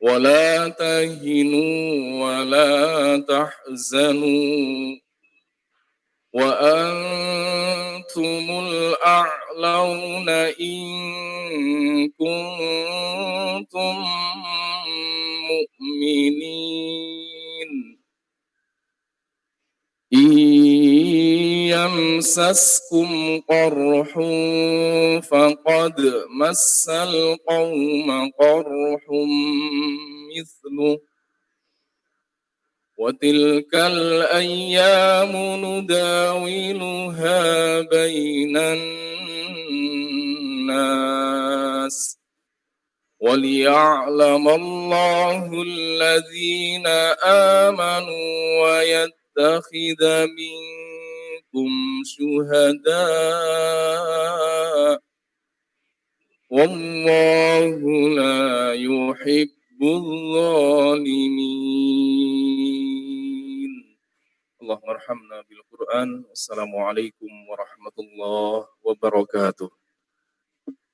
ولا تهنوا ولا تحزنوا وأنتم الأعلون إن كنتم مؤمنين إن يمسسكم قرح فقد مس القوم قرح مثله وتلك الأيام نداولها بين الناس وليعلم الله الذين آمنوا ويتخذ منكم شهداء والله لا يحب الظالمين. اللهم ارحمنا بالقرآن. Wassalamualaikum warahmatullahi wabarakatuh.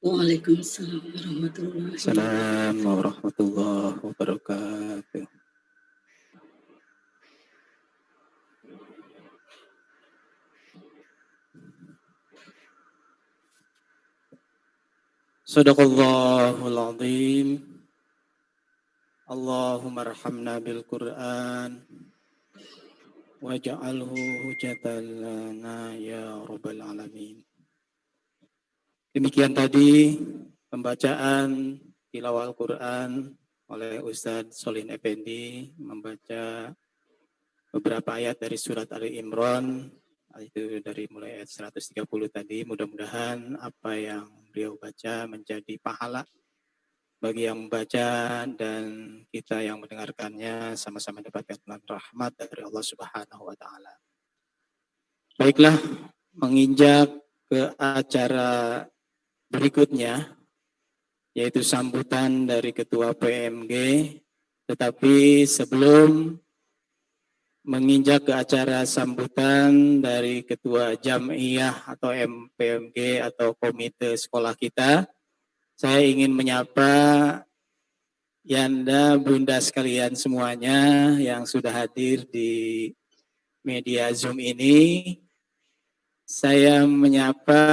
Waalaikumsalam warahmatullahi wabarakatuh. Sadaqallahul azim. Allahumma arhamna bil Qur'an waj'alhu hujjatan lana ya rabbal alamin. Demikian tadi pembacaan tilawah Al-Quran oleh Ustadz Solihin Effendi, membaca beberapa ayat dari surat Ali Imran, itu dari mulai ayat 130 tadi. Mudah-mudahan apa yang beliau baca menjadi pahala bagi yang membaca dan kita yang mendengarkannya sama-sama mendapatkan rahmat dari Allah Subhanahu wa taala. Baiklah, menginjak ke acara berikutnya, yaitu sambutan dari Ketua PMG. Tetapi sebelum menginjak ke acara sambutan dari Ketua Jam'iyah atau PMG atau komite sekolah kita, saya ingin menyapa Yanda, Bunda sekalian semuanya yang sudah hadir di media Zoom ini. Saya menyapa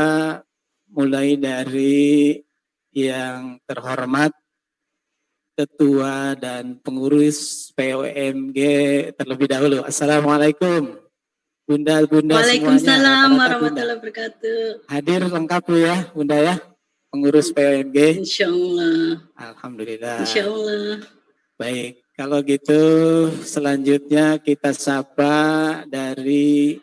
mulai dari yang terhormat Ketua dan pengurus POMG terlebih dahulu. Assalamualaikum Bunda semuanya. Waalaikumsalam warahmatullahi wabarakatuh. Hadir lengkap ya Bunda ya, pengurus POMG. Insyaallah. Alhamdulillah. Insyaallah. Baik, kalau gitu selanjutnya kita sapa dari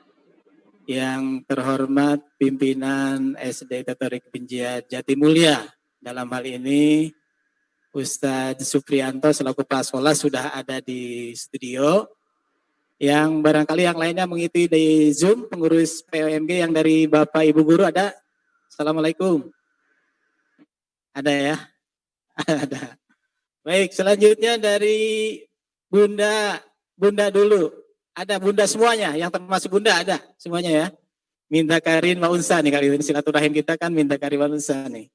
yang terhormat pimpinan SD Tatorik Binjia Jatimulya. Dalam hal ini Ustadz Suprianto selaku kepala sekolah sudah ada di studio. Yang barangkali yang lainnya mengikuti di Zoom, pengurus POMG yang dari Bapak Ibu Guru ada? Assalamualaikum. Ada ya? Ada. Baik, selanjutnya dari Bunda dulu. Ada Bunda semuanya, yang termasuk Bunda ada semuanya ya. Minta Karin wa Unsa nih kali ini, silaturahim kita kan minta Karin wa Unsa nih.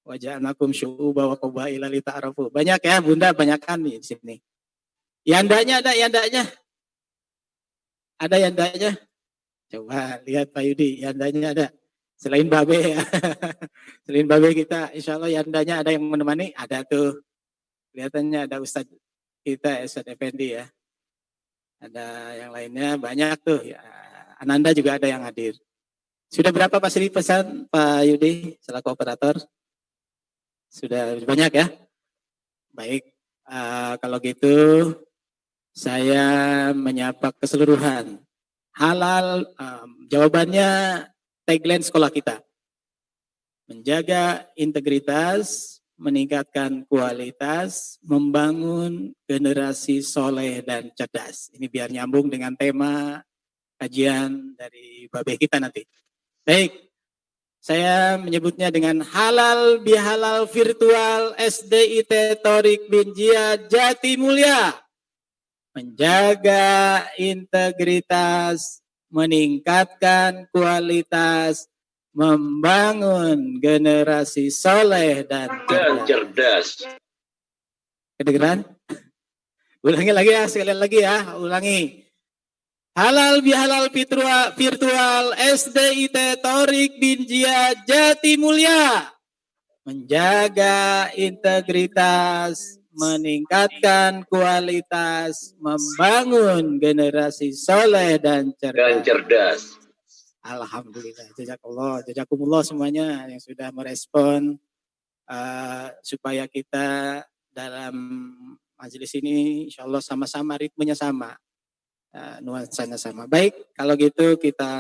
Waja'nakum syu'uba wa qabaila lita'arafu. Banyak ya Bunda, banyak kan nih di sini. Yandanya ada yandanya? Ada yandanya? Coba lihat Pak Yudi, yandanya ada. Selain Babe ya. Selain Babe kita, insya Allah yandanya ada yang menemani, ada tuh. Kelihatannya ada Ustadz kita, Ustadz Effendi ya. Ada yang lainnya banyak tuh. Ya. Ananda juga ada yang hadir. Sudah berapa Pak Sri pesan Pak Yudi selaku operator? Sudah banyak ya? Baik, kalau gitu saya menyapa keseluruhan. Halal, jawabannya tagline sekolah kita. Menjaga integritas, meningkatkan kualitas, membangun generasi soleh dan cerdas. Ini biar nyambung dengan tema kajian dari Babe kita nanti. Baik, saya menyebutnya dengan halal bihalal virtual SDIT Torik Binjia Jatimulya. Menjaga integritas, meningkatkan kualitas, membangun generasi soleh dan cerdas. Kedengeran? Ulangi lagi ya, sekali lagi ya, ulangi. Halal bihalal virtual SDIT Torik Binjia Jatimulya. Menjaga integritas, meningkatkan kualitas, membangun generasi soleh dan cerdas. Alhamdulillah, jazakumullah semuanya yang sudah merespon supaya kita dalam majelis ini insya Allah sama-sama ritmenya sama, nuansanya sama. Baik, kalau gitu kita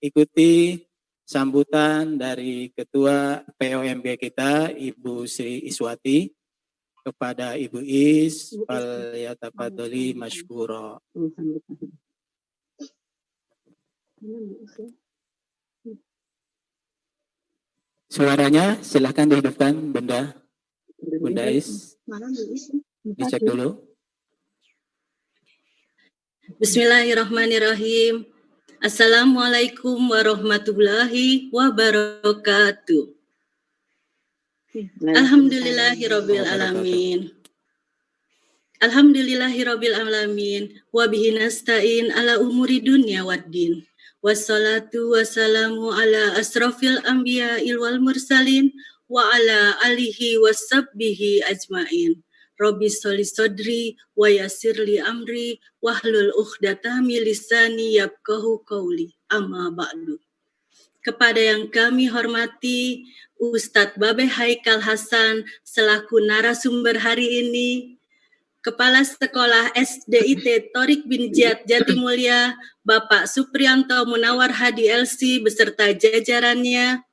ikuti sambutan dari Ketua POMG kita, Ibu Sri Iswati, kepada Ibu Is, falyatafadhali masykura. Suaranya silahkan dihidupkan, Bunda Is. Dicek dulu. Bismillahirrahmanirrahim. Assalamualaikum warahmatullahi wabarakatuh. Alhamdulillahirabbil alamin. Alhamdulillahirabbil alamin wa bihi nasta'in ala umuri dunya waddin. Wassalatu wassalamu ala asrafil anbiya'il wal mursalin wa ala alihi washabbihi ajmain. Rabbi sholli sodri wa yassirli amri wahlul uqdatam min lisani yafqahu qawli. Amma ba'du. Kepada yang kami hormati Ustadz Babe Haikal Hasan selaku narasumber hari ini, Kepala Sekolah SDIT Torik Binjia Jatimulya, Bapak Supriyanto Munawar Hadi LC beserta jajarannya,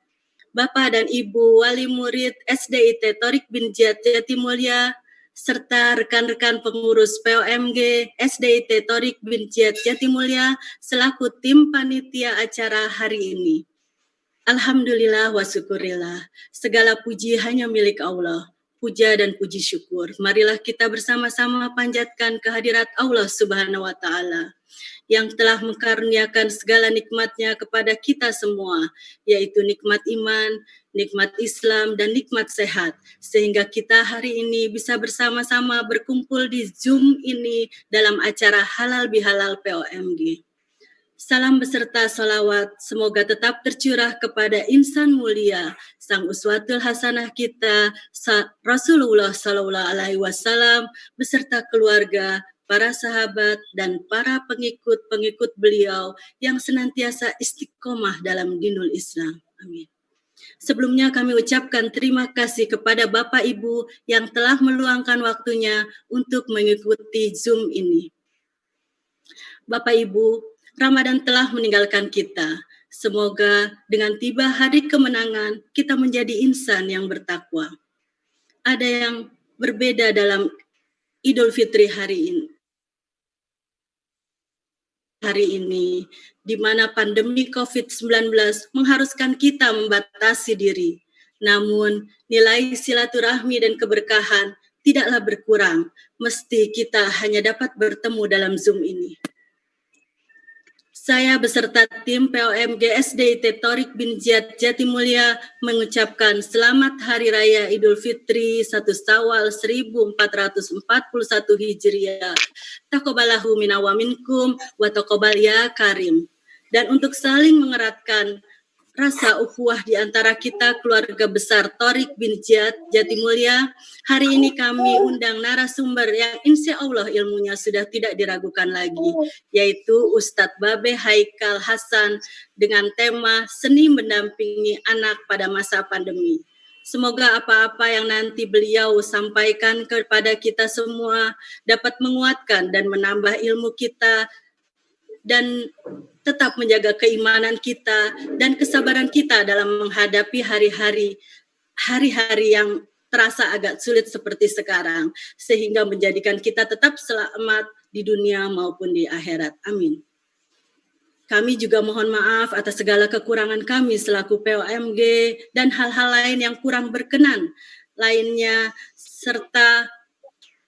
Bapak dan Ibu Wali Murid SDIT Torik Binjia Jatimulya, serta rekan-rekan pengurus POMG SDIT Torik Binjia Jatimulya selaku tim panitia acara hari ini. Alhamdulillah wa syukurillah, segala puji hanya milik Allah. Puja dan puji syukur, marilah kita bersama-sama panjatkan kehadirat Allah Subhanahu wa Ta'ala yang telah mengkaruniakan segala nikmatnya kepada kita semua, yaitu nikmat iman, nikmat Islam, dan nikmat sehat, sehingga kita hari ini bisa bersama-sama berkumpul di Zoom ini dalam acara Halal Bihalal POMG. Salam beserta salawat semoga tetap tercurah kepada insan mulia, sang uswatul hasanah kita, Rasulullah Sallallahu Alaihi Wasallam beserta keluarga, para sahabat dan para pengikut-pengikut beliau yang senantiasa istiqomah dalam dinul Islam. Amin. Sebelumnya kami ucapkan terima kasih kepada Bapak Ibu yang telah meluangkan waktunya untuk mengikuti Zoom ini. Bapak Ibu, Ramadan telah meninggalkan kita. Semoga dengan tiba hari kemenangan, kita menjadi insan yang bertakwa. Ada yang berbeda dalam Idul Fitri hari ini, di mana pandemi COVID-19 mengharuskan kita membatasi diri. Namun, nilai silaturahmi dan keberkahan tidaklah berkurang, mesti kita hanya dapat bertemu dalam Zoom ini. Saya beserta tim POMG SDIT Torik Binjia Jatimulya mengucapkan selamat Hari Raya Idul Fitri 1 Syawal 1441 Hijriah. Taqabbalahu minna wa minkum wa taqabbal ya karim. Dan untuk saling mengeratkan rasa ukhuwah di antara kita keluarga besar Torik Binjia Jatimulya, hari ini kami undang narasumber yang insya Allah ilmunya sudah tidak diragukan lagi, yaitu Ustadz Babe Haikal Hasan dengan tema Seni Mendampingi Anak pada Masa Pandemi. Semoga apa-apa yang nanti beliau sampaikan kepada kita semua dapat menguatkan dan menambah ilmu kita dan tetap menjaga keimanan kita dan kesabaran kita dalam menghadapi hari-hari yang terasa agak sulit seperti sekarang, sehingga menjadikan kita tetap selamat di dunia maupun di akhirat. Amin. Kami juga mohon maaf atas segala kekurangan kami selaku POMG dan hal-hal lain yang kurang berkenan lainnya, serta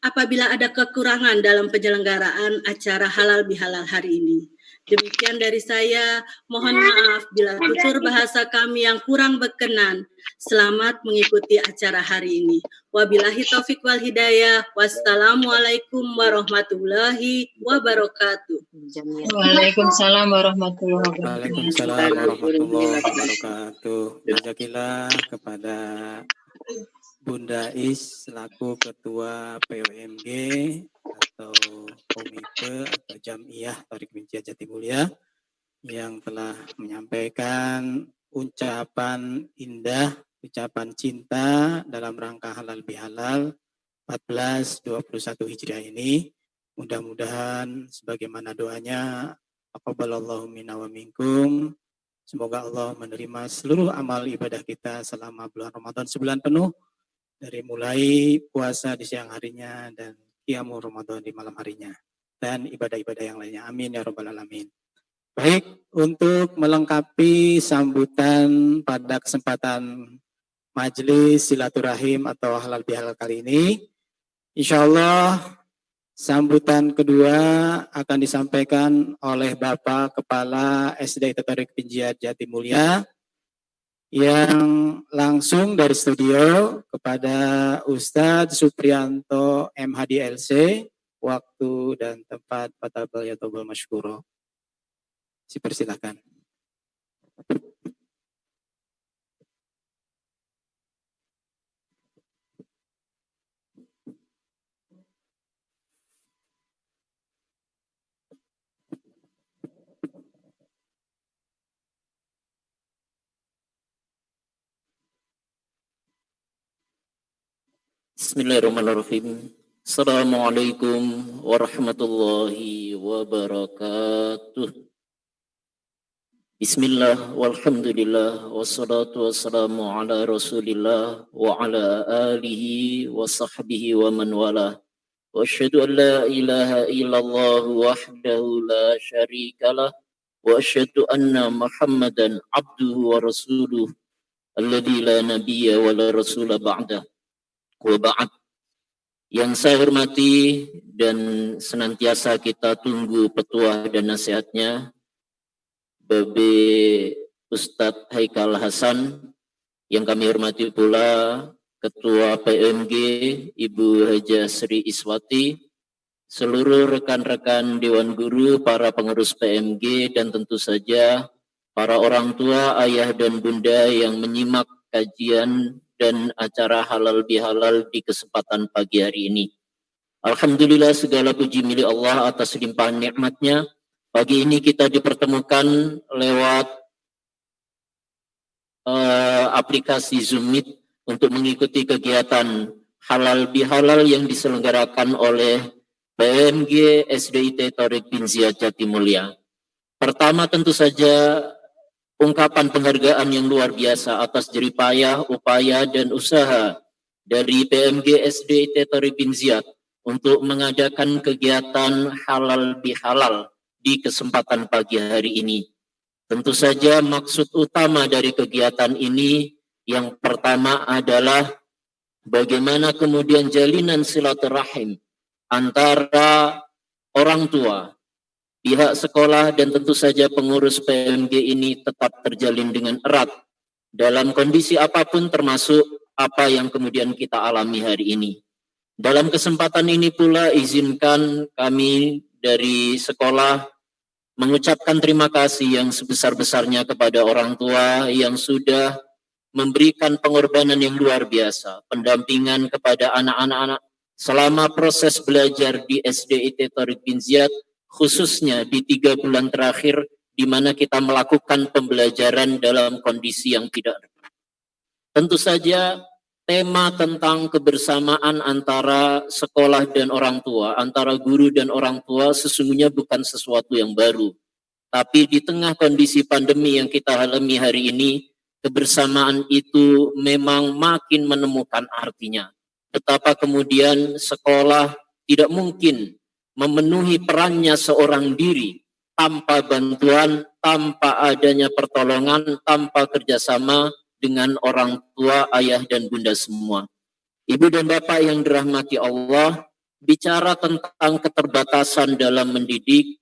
apabila ada kekurangan dalam penyelenggaraan acara Halal Bihalal hari ini. Demikian dari saya, mohon maaf bila tutur bahasa kami yang kurang berkenan. Selamat mengikuti acara hari ini. Wabillahi taufik wal hidayah. Wassalamualaikum warahmatullahi wabarakatuh. Waalaikumsalam warahmatullahi wabarakatuh. Waalaikumsalam warahmatullahi wabarakatuh. Jazakallah kepada Bunda Is selaku Ketua POMG atau Komite atau Jamiyah Thariq Binjiyah Jatimulya yang telah menyampaikan ucapan indah, ucapan cinta dalam rangka halal bihalal 1421 Hijriah ini. Mudah-mudahan sebagaimana doanya, aqabbalallahu minna wa minkum. Semoga Allah menerima seluruh amal ibadah kita selama bulan Ramadan sebulan penuh, dari mulai puasa di siang harinya dan qiyamul Ramadan di malam harinya, dan ibadah-ibadah yang lainnya. Amin ya rabbal alamin. Baik, untuk melengkapi sambutan pada kesempatan majelis silaturahim atau halal bihalal kali ini, insya Allah sambutan kedua akan disampaikan oleh Bapak Kepala SD Thariq Binjiyah Jatimulya yang langsung dari studio kepada Ustadz Supriyanto MHDLC. Waktu dan tempat fatabal yatobal masykuro. Dipersilakan. Bismillahirrahmanirrahim. Assalamualaikum warahmatullahi wabarakatuh. Bismillah walhamdulillah wassalatu wassalamu ala rasulillah wa ala alihi wa sahbihi wa man wala. Wa asyhadu an la ilaha illallah wahdahu la syarikalah wa asyhadu anna Muhammadan abduhu wa rasuluh alladzi la nabiyya wa la rasula ba'dah. Wa ba'd. Yang saya hormati dan senantiasa kita tunggu petuah dan nasihatnya Babe Ustadz Haikal Hasan, yang kami hormati pula Ketua PMG Ibu Haja Sri Iswati, seluruh rekan-rekan Dewan Guru, para pengurus PMG, dan tentu saja para orang tua, ayah dan bunda yang menyimak kajian dan acara halal bihalal di kesempatan pagi hari ini. Alhamdulillah, segala puji milik Allah atas limpahan nikmatnya. Pagi ini kita dipertemukan lewat aplikasi Zoom Meet untuk mengikuti kegiatan halal bihalal yang diselenggarakan oleh PMG SDIT Thariq Binjiyah Jatimulya. Pertama tentu saja ungkapan penghargaan yang luar biasa atas jeripayah, upaya, dan usaha dari PMG SDIT Thariq Binjiyah untuk mengadakan kegiatan halal bihalal di kesempatan pagi hari ini. Tentu saja maksud utama dari kegiatan ini yang pertama adalah bagaimana kemudian jalinan silaturahim antara orang tua, pihak sekolah, dan tentu saja pengurus PMG ini tetap terjalin dengan erat dalam kondisi apapun, termasuk apa yang kemudian kita alami hari ini. Dalam kesempatan ini pula izinkan kami dari sekolah mengucapkan terima kasih yang sebesar-besarnya kepada orang tua yang sudah memberikan pengorbanan yang luar biasa, pendampingan kepada anak-anak selama proses belajar di SDIT Thariq Binjiyah, khususnya di 3 bulan terakhir di mana kita melakukan pembelajaran dalam kondisi yang tidak. Tentu saja tema tentang kebersamaan antara sekolah dan orang tua, antara guru dan orang tua sesungguhnya bukan sesuatu yang baru. Tapi di tengah kondisi pandemi yang kita alami hari ini, kebersamaan itu memang makin menemukan artinya. Betapa kemudian sekolah tidak mungkin memenuhi perannya seorang diri tanpa bantuan, tanpa adanya pertolongan, tanpa kerjasama dengan orang tua, ayah, dan bunda semua. Ibu dan bapak yang dirahmati Allah, bicara tentang keterbatasan dalam mendidik,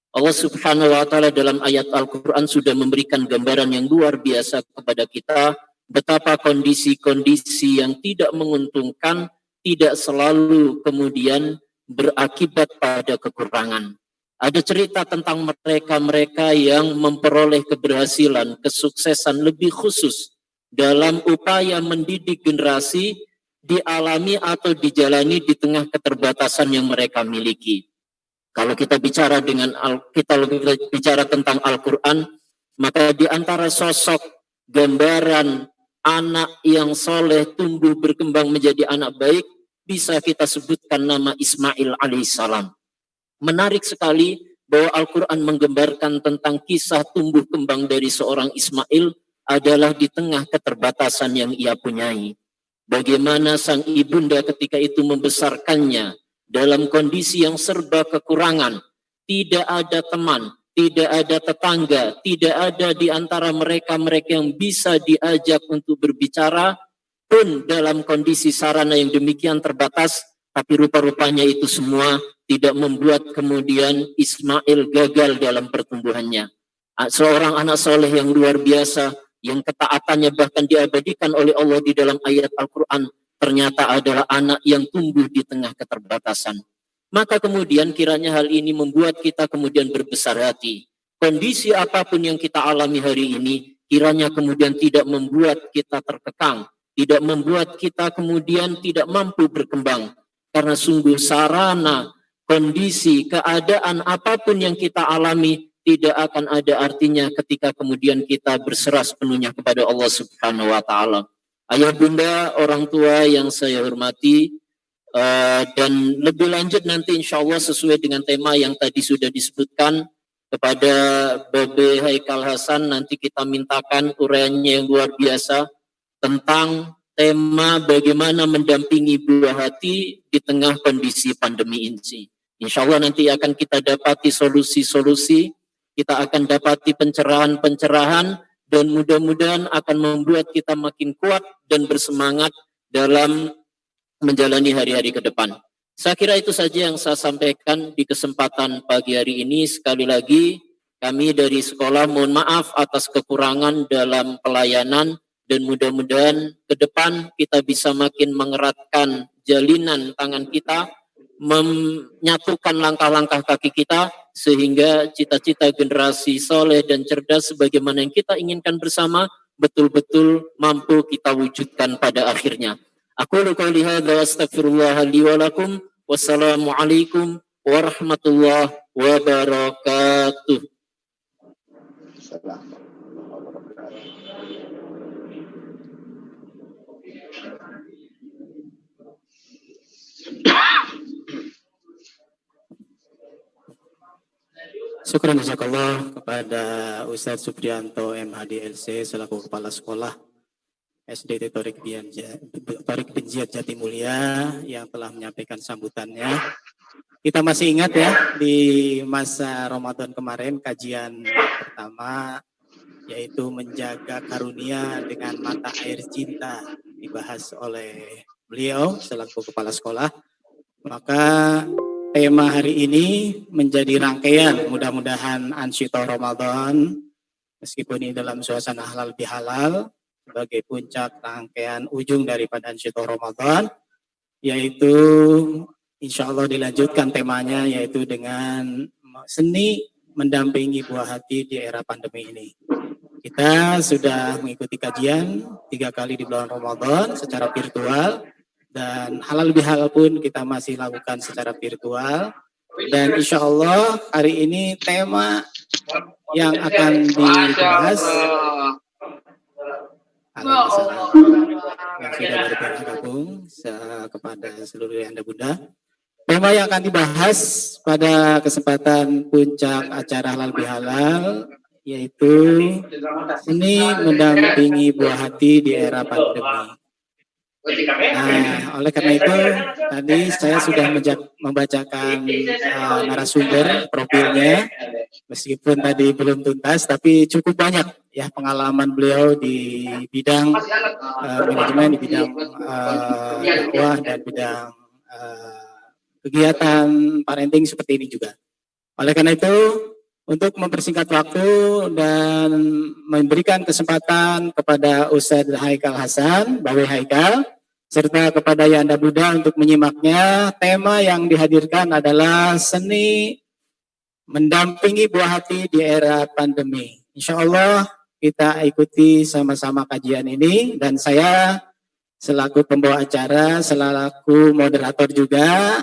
Allah Subhanahu wa taala dalam ayat Al-Qur'an sudah memberikan gambaran yang luar biasa kepada kita betapa kondisi-kondisi yang tidak menguntungkan tidak selalu kemudian berakibat pada kekurangan. Ada cerita tentang mereka-mereka yang memperoleh keberhasilan, kesuksesan lebih khusus dalam upaya mendidik generasi dialami atau dijalani di tengah keterbatasan yang mereka miliki. Kalau kita bicara bicara tentang Al-Quran, maka di antara sosok gambaran anak yang soleh tumbuh berkembang menjadi anak baik, bisa kita sebutkan nama Ismail alaihissalam. Menarik sekali bahwa Al-Quran menggambarkan tentang kisah tumbuh kembang dari seorang Ismail adalah di tengah keterbatasan yang ia punyai. Bagaimana sang ibunda ketika itu membesarkannya dalam kondisi yang serba kekurangan, tidak ada teman, tidak ada tetangga, tidak ada di antara mereka yang bisa diajak untuk berbicara, pun dalam kondisi sarana yang demikian terbatas, tapi rupa-rupanya itu semua tidak membuat kemudian Ismail gagal dalam pertumbuhannya. Seorang anak soleh yang luar biasa, yang ketaatannya bahkan diabadikan oleh Allah di dalam ayat Al-Quran, ternyata adalah anak yang tumbuh di tengah keterbatasan. Maka kemudian kiranya hal ini membuat kita kemudian berbesar hati. Kondisi apapun yang kita alami hari ini, kiranya kemudian tidak membuat kita terkekang, tidak membuat kita kemudian tidak mampu berkembang. Karena sungguh sarana, kondisi, keadaan apapun yang kita alami, tidak akan ada artinya ketika kemudian kita berserah sepenuhnya kepada Allah Subhanahu wa taala. Ayah bunda, orang tua yang saya hormati, dan lebih lanjut nanti insya Allah sesuai dengan tema yang tadi sudah disebutkan kepada Babe Haikal Hasan, nanti kita mintakan uraiannya yang luar biasa tentang tema bagaimana mendampingi buah hati di tengah kondisi pandemi ini. Insya Allah nanti akan kita dapati solusi-solusi, kita akan dapati pencerahan-pencerahan, dan mudah-mudahan akan membuat kita makin kuat dan bersemangat dalam menjalani hari-hari ke depan. Saya kira itu saja yang saya sampaikan di kesempatan pagi hari ini. Sekali lagi, kami dari sekolah mohon maaf atas kekurangan dalam pelayanan, dan mudah-mudahan ke depan kita bisa makin mengeratkan jalinan tangan kita, menyatukan langkah-langkah kaki kita, sehingga cita-cita generasi soleh dan cerdas sebagaimana yang kita inginkan bersama betul-betul mampu kita wujudkan pada akhirnya. Aku qouli hadza wa astaghfirullah li wa lakum. Wassalamualaikum warahmatullahi wabarakatuh. Syukran jazakallah kepada Ustadz Supriyanto MHDLC selaku Kepala Sekolah SD Torik Binjiyat Jatimulya yang telah menyampaikan sambutannya. Kita masih ingat ya di masa Ramadan kemarin kajian pertama yaitu menjaga karunia dengan mata air cinta dibahas oleh beliau selaku Kepala Sekolah. Maka tema hari ini menjadi rangkaian mudah-mudahan Ansyito Ramadan meskipun ini dalam suasana halal bihalal sebagai puncak rangkaian ujung daripada Ansyito Ramadan, yaitu insya Allah dilanjutkan temanya yaitu dengan seni mendampingi buah hati di era pandemi ini. Kita sudah mengikuti kajian 3 kali di bulan Ramadan secara virtual, dan halal bihalal pun kita masih lakukan secara virtual. Dan insya Allah hari ini tema yang akan dibahas yang sudah bergabung kepada seluruh Anda Bunda. Tema yang akan dibahas pada kesempatan puncak acara halal bihalal yaitu seni mendampingi buah hati di era pandemi. Oleh karena itu tadi saya sudah membacakan narasumber profilnya, meskipun tadi belum tuntas, tapi cukup banyak ya pengalaman beliau di bidang manajemen, di bidang dakwah dan bidang kegiatan parenting seperti ini juga. Oleh karena itu Untuk mempersingkat waktu dan memberikan kesempatan kepada Ustadz Haikal Hasan, Bawe Haikal, serta kepada Yanda Buddha untuk menyimaknya. Tema yang dihadirkan adalah seni mendampingi buah hati di era pandemi. Insya Allah kita ikuti sama-sama kajian ini, dan saya selaku pembawa acara, selaku moderator juga.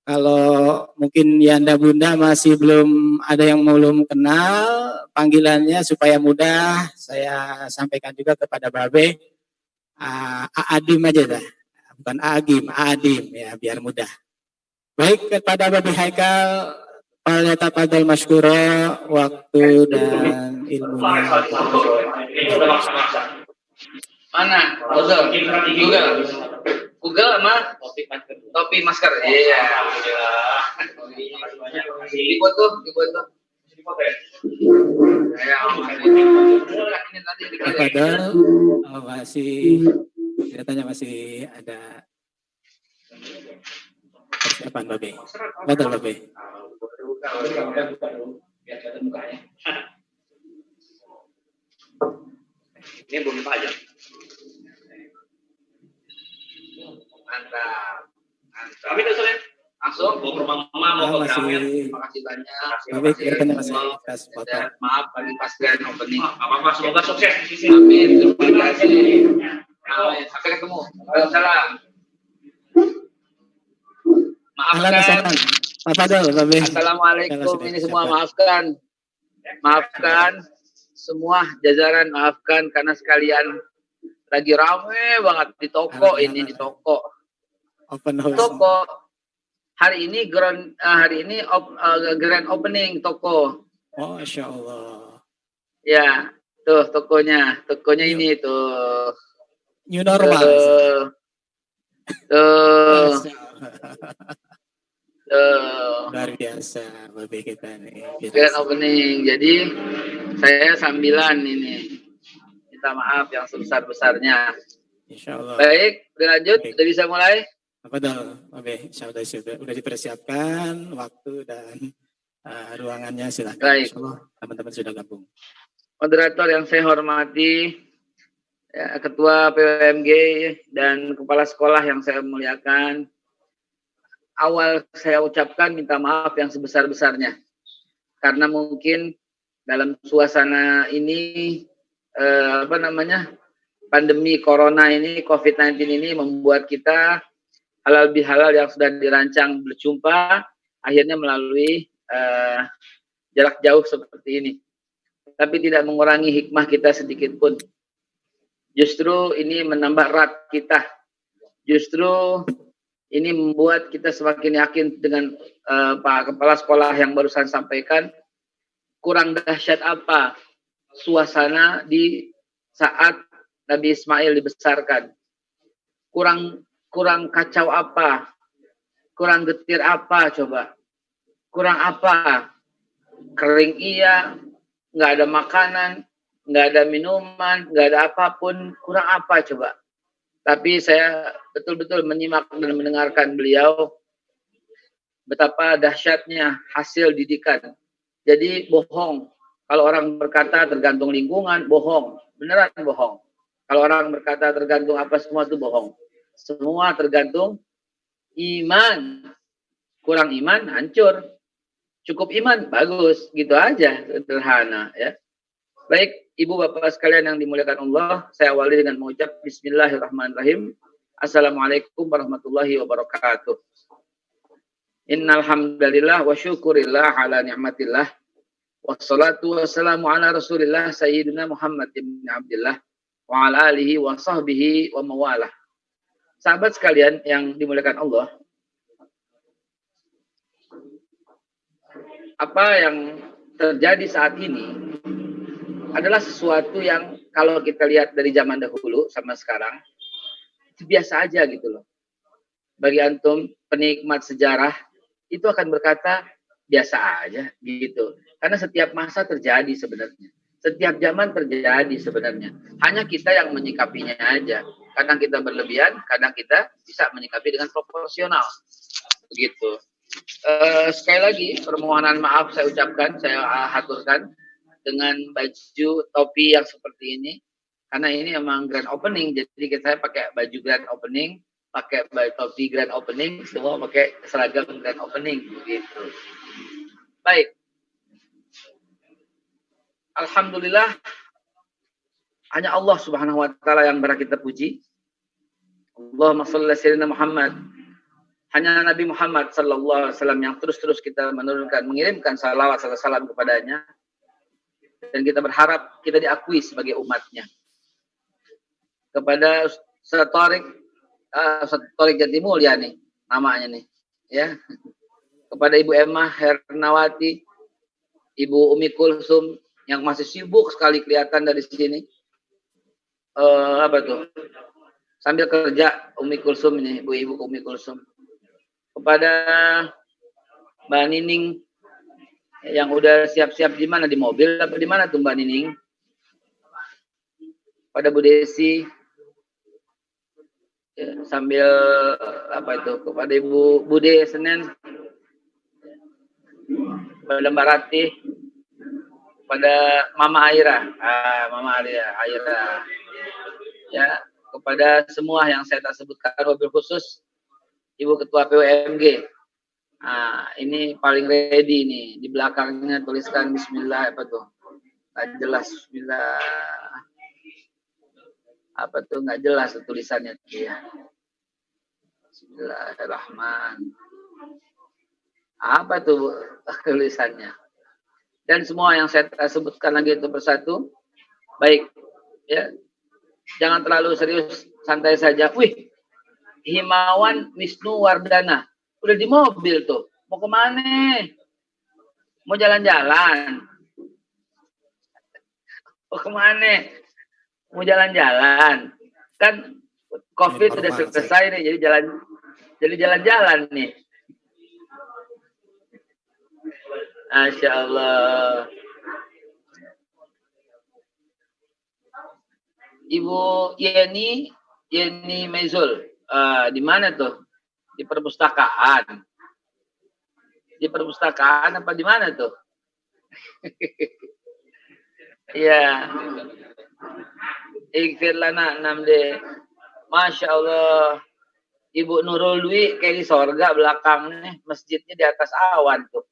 Kalau mungkin Yanda Bunda masih belum ada yang belum kenal panggilannya supaya mudah, saya sampaikan juga kepada Babe, Aadim aja dah, bukan Agim, Aadim ya biar mudah. Baik, kepada Babe Haikal, Tafadhal masykura, waktu dan ilmunya. Mana? Google sama topi masker. Iya. Dibuat tuh. Tafadhal, masih kelihatannya masih ada persiapan Babe. Betul Babe. Ini belum pajak. Mantap. Kami langsung ke rumah mama mau ke Terima kasih banyak. Babe, kelihatannya masih ikhlas foto. Maaf bagi pas grand opening. Apa-apa, semoga sukses di sini. Amin. Terima kasih. Amin. Sampai ketemu. Waalaikumsalam. Maafkan. Tafadhal Babe. Assalamualaikum. Ini semua maafkan semua jajaran, maafkan karena sekalian lagi rame banget di toko ini, di toko. Open house. Toko hari ini grand opening toko. Oh, Masya Allah. Ya, tuh tokonya ini tuh. New normal. Tuh. Luar biasa Babe kita nih. Grand opening. Jadi saya sambilan ini. Minta maaf yang sebesar-besarnya. Insya Allah. Baik, udah lanjut, udah bisa mulai. Betul, Babe. Insya Allah sudah dipersiapkan waktu dan ruangannya, silakan. Baik. Insya Allah teman-teman sudah gabung. Moderator yang saya hormati, ya, Ketua PWMG dan Kepala Sekolah yang saya muliakan. Awal saya ucapkan minta maaf yang sebesar-besarnya. Karena mungkin dalam suasana ini, pandemi corona ini, COVID-19 ini membuat kita halal bihalal yang sudah dirancang berjumpa, akhirnya melalui jarak jauh seperti ini. Tapi tidak mengurangi hikmah kita sedikit pun. Justru ini menambah erat kita. Justru ini membuat kita semakin yakin dengan Pak Kepala Sekolah yang barusan sampaikan, kurang dahsyat apa suasana di saat Nabi Ismail dibesarkan. Kurang kacau apa? Kurang getir apa coba? Kurang apa? Kering iya, nggak ada makanan, nggak ada minuman, nggak ada apapun. Kurang apa coba? Tapi saya betul-betul menyimak dan mendengarkan beliau betapa dahsyatnya hasil didikan. Jadi bohong. Kalau orang berkata tergantung lingkungan, bohong. Beneran bohong. Kalau orang berkata tergantung apa, semua itu bohong. Semua tergantung iman. Kurang iman, hancur. Cukup iman, bagus. Gitu aja, sederhana. Ya. Baik, Ibu Bapak sekalian yang dimuliakan Allah, saya awali dengan mengucap Bismillahirrahmanirrahim. Assalamualaikum warahmatullahi wabarakatuh. Innal hamdalillah wa syukurillah ala ni'matillah. Wassalatu wassalamu ala Rasulillah Sayyidina Muhammad ibn Abdillah wa ala alihi wa sahbihi wa mawalah. Sahabat sekalian yang dimuliakan Allah, apa yang terjadi saat ini adalah sesuatu yang kalau kita lihat dari zaman dahulu sama sekarang itu biasa aja gitu loh. Bagi antum penikmat sejarah itu akan berkata biasa aja gitu. Karena setiap masa terjadi sebenarnya. Setiap zaman terjadi sebenarnya. Hanya kita yang menyikapinya aja. Kadang kita berlebihan, kadang kita bisa menyikapi dengan proporsional. Begitu. Sekali lagi permohonan maaf saya ucapkan, saya haturkan dengan baju topi yang seperti ini, karena ini memang grand opening, jadi saya pakai baju grand opening, pakai baju topi grand opening, semua pakai seragam grand opening begitu. Baik, alhamdulillah hanya Allah Subhanahu Wa Taala yang berhak kita puji. Allahumma shalli ala sayyidina Muhammad. Hanya Nabi Muhammad sallallahu alaihi wasallam yang terus kita mengirimkan salawat serta salam kepadanya, dan kita berharap kita diakui sebagai umatnya. Kepada Ustaz Thorik Jatimulya nih namanya nih, ya. Kepada Ibu Emma Hernawati, Ibu Umi Kulsum yang masih sibuk sekali kelihatan dari sini. Apa tuh? Sambil kerja Umi Kulsum ini, Ibu Umi Kulsum. Kepada Mbak Nining yang udah siap-siap di mana, di mobil apa di mana tuh Mbak Nining? Pada Bu Desi, ya, sambil apa itu, kepada Ibu Bude Senen, pada Mbak Ratih, pada Mama Aira, Mama Aira, ya, kepada semua yang saya tak sebutkan, wabil khusus Ibu Ketua PWMG. Ini paling ready nih. Di belakangnya tuliskan Bismillah apa tuh? Nggak jelas Bismillah. Apa tuh nggak jelas tulisannya ya. Bismillahirrahmanirrahim. Apa tuh tulisannya? Dan semua yang saya sebutkan lagi itu persatu. Baik, ya. Jangan terlalu serius, santai saja. Wih, Himawan Wisnu Wardana. Udah di mobil tuh. Mau kemana? Mau jalan-jalan? Mau kemana? Mau jalan-jalan? Kan COVID sudah selesai nih, jadi jalan-jalan nih. Masya Allah. Ibu Yeni Mezul. Di mana tuh? Di perpustakaan. Di perpustakaan apa di mana tuh? Iya. Ighfir lana namde. Masya Allah. Ibu Nurul Dwi kayak di sorga belakangnya. Masjidnya di atas awan tuh.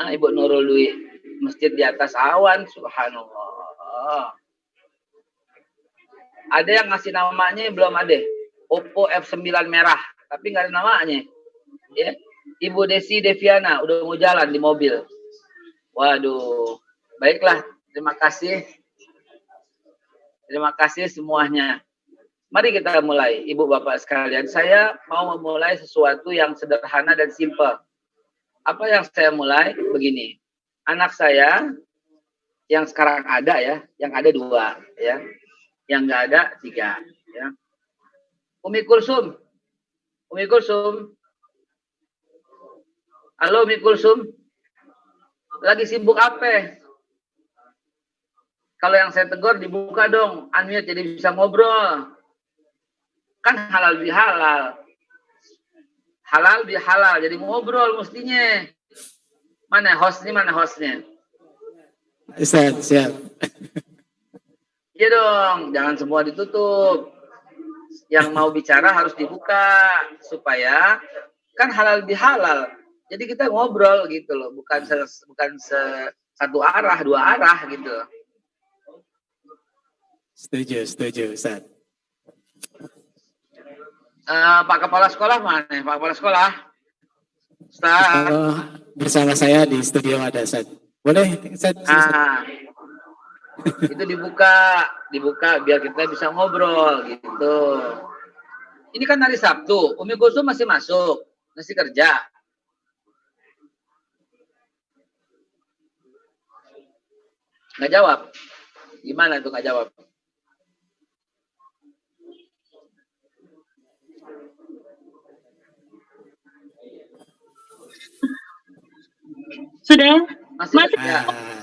Ibu Nurul Dwi. Masjid di atas awan. Subhanallah. Ada yang ngasih namanya, belum ada. Oppo F9 merah, tapi nggak ada namanya. Ya. Ibu Desi Deviana udah mau jalan di mobil. Waduh, baiklah. Terima kasih. Terima kasih semuanya. Mari kita mulai, Ibu Bapak sekalian. Saya mau memulai sesuatu yang sederhana dan simpel. Apa yang saya mulai? Begini. Anak saya yang sekarang ada ya, yang ada 2 ya. Yang nggak ada 3 ya. Umi Kulsum. Halo Umi Kulsum. Lagi sibuk apa? Kalau yang saya tegur dibuka dong, unmute jadi bisa ngobrol. Kan halal bihalal. Halal bihalal, jadi ngobrol mestinya. Mana hostnya? Siap. Iya dong, jangan semua ditutup. Yang mau bicara harus dibuka supaya kan halal bihalal. Jadi kita ngobrol gitu loh, bukan satu arah, 2 arah gitu. Setuju, Ustaz. Pak Kepala Sekolah mana? Pak Kepala Sekolah? Ustaz. Bersama saya di studio ada Ustaz. Boleh, Ustaz? Itu dibuka biar kita bisa ngobrol gitu. Ini kan hari Sabtu, Umi Kulsum masih masuk, masih kerja. Nggak jawab. Gimana tuh nggak jawab? Sudah? Masih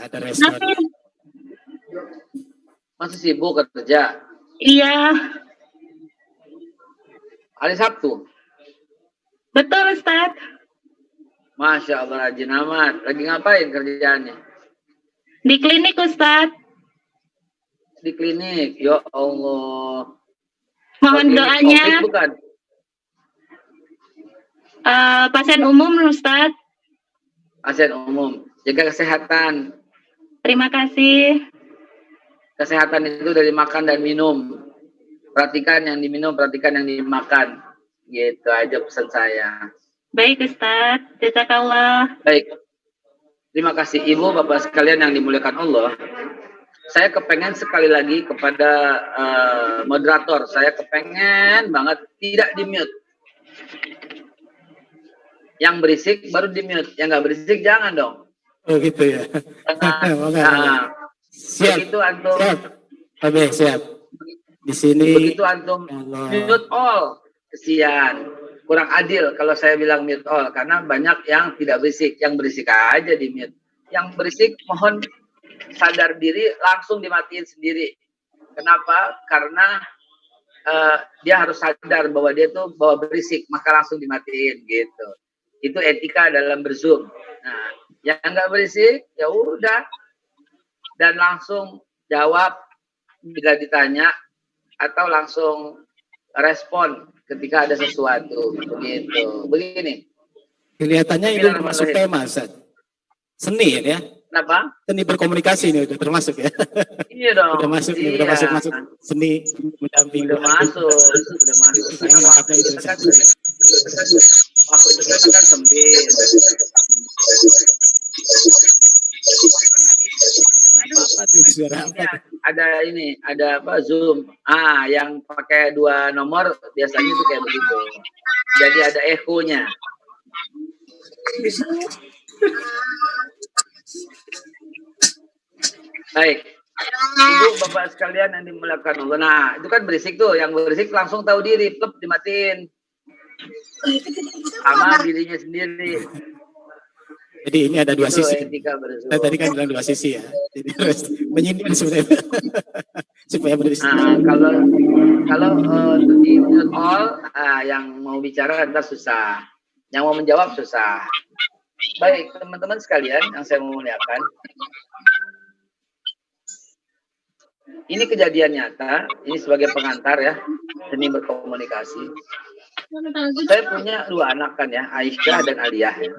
ada respon. Masih sibuk kerja? Iya. Hari Sabtu? Betul, Ustaz. Masya Allah, rajin amat. Lagi ngapain kerjaannya? Di klinik, Ustaz. Di klinik. Ya Allah. Mohon Klinik doanya. COVID bukan? Pasien umum, Ustaz. Pasien umum. Jaga kesehatan. Terima kasih. Kesehatan itu dari makan dan minum. Perhatikan yang diminum, perhatikan yang dimakan. Gitu aja pesan saya. Baik, Ustaz. Jazakallah. Baik. Terima kasih Ibu, Bapak sekalian yang dimuliakan Allah. Saya kepengen sekali lagi kepada moderator. Saya kepengen banget tidak di-mute. Yang berisik baru di-mute. Yang nggak berisik jangan dong. Oh gitu ya. Nah, Siap. begitu antum. Siap. Oke, siap. Di sini Begitu antum mute all. Kesian. Kurang adil kalau saya bilang mute all. Karena banyak yang tidak berisik. Yang berisik aja di mute. Yang berisik mohon sadar diri langsung dimatiin sendiri. Kenapa? Karena dia harus sadar bahwa dia tuh bawa berisik. Maka langsung dimatiin gitu. Itu etika dalam berzoom. Nah, yang nggak berisik ya udah. Dan langsung jawab bila ditanya. Atau langsung respon ketika ada sesuatu begitu. Begini. Kelihatannya ini udah masuk tema, Ustaz. Seni ya? Kenapa? Seni berkomunikasi ini udah termasuk ya? Iya dong. Udah masuk nih, udah masuk seni mendampingi. Udah masuk. Saya maafnya itu, Ustaz. Waktu kita kan sempit. Apa tuh suara apa? Ada ini, ada apa Zoom. Yang pakai 2 nomor biasanya tuh kayak begitu. Jadi ada echo-nya. Baik. Ibu, Bapak sekalian yang dimuliakan Allah. Nah, itu kan berisik tuh. Yang berisik langsung tahu diri, plep dimatiin. Sama dirinya sendiri. Jadi ini ada 2 sisi. Saya tadi kan bilang 2 sisi ya. Jadi menyindir sebenarnya. Supaya berisik. Kalau di mute all, yang mau bicara adalah susah. Yang mau menjawab susah. Baik, teman-teman sekalian yang saya muliakan. Ini kejadian nyata, ini sebagai pengantar ya, seni berkomunikasi. Saya punya 2 anak kan ya, Aisyah dan Aliyah. Ya.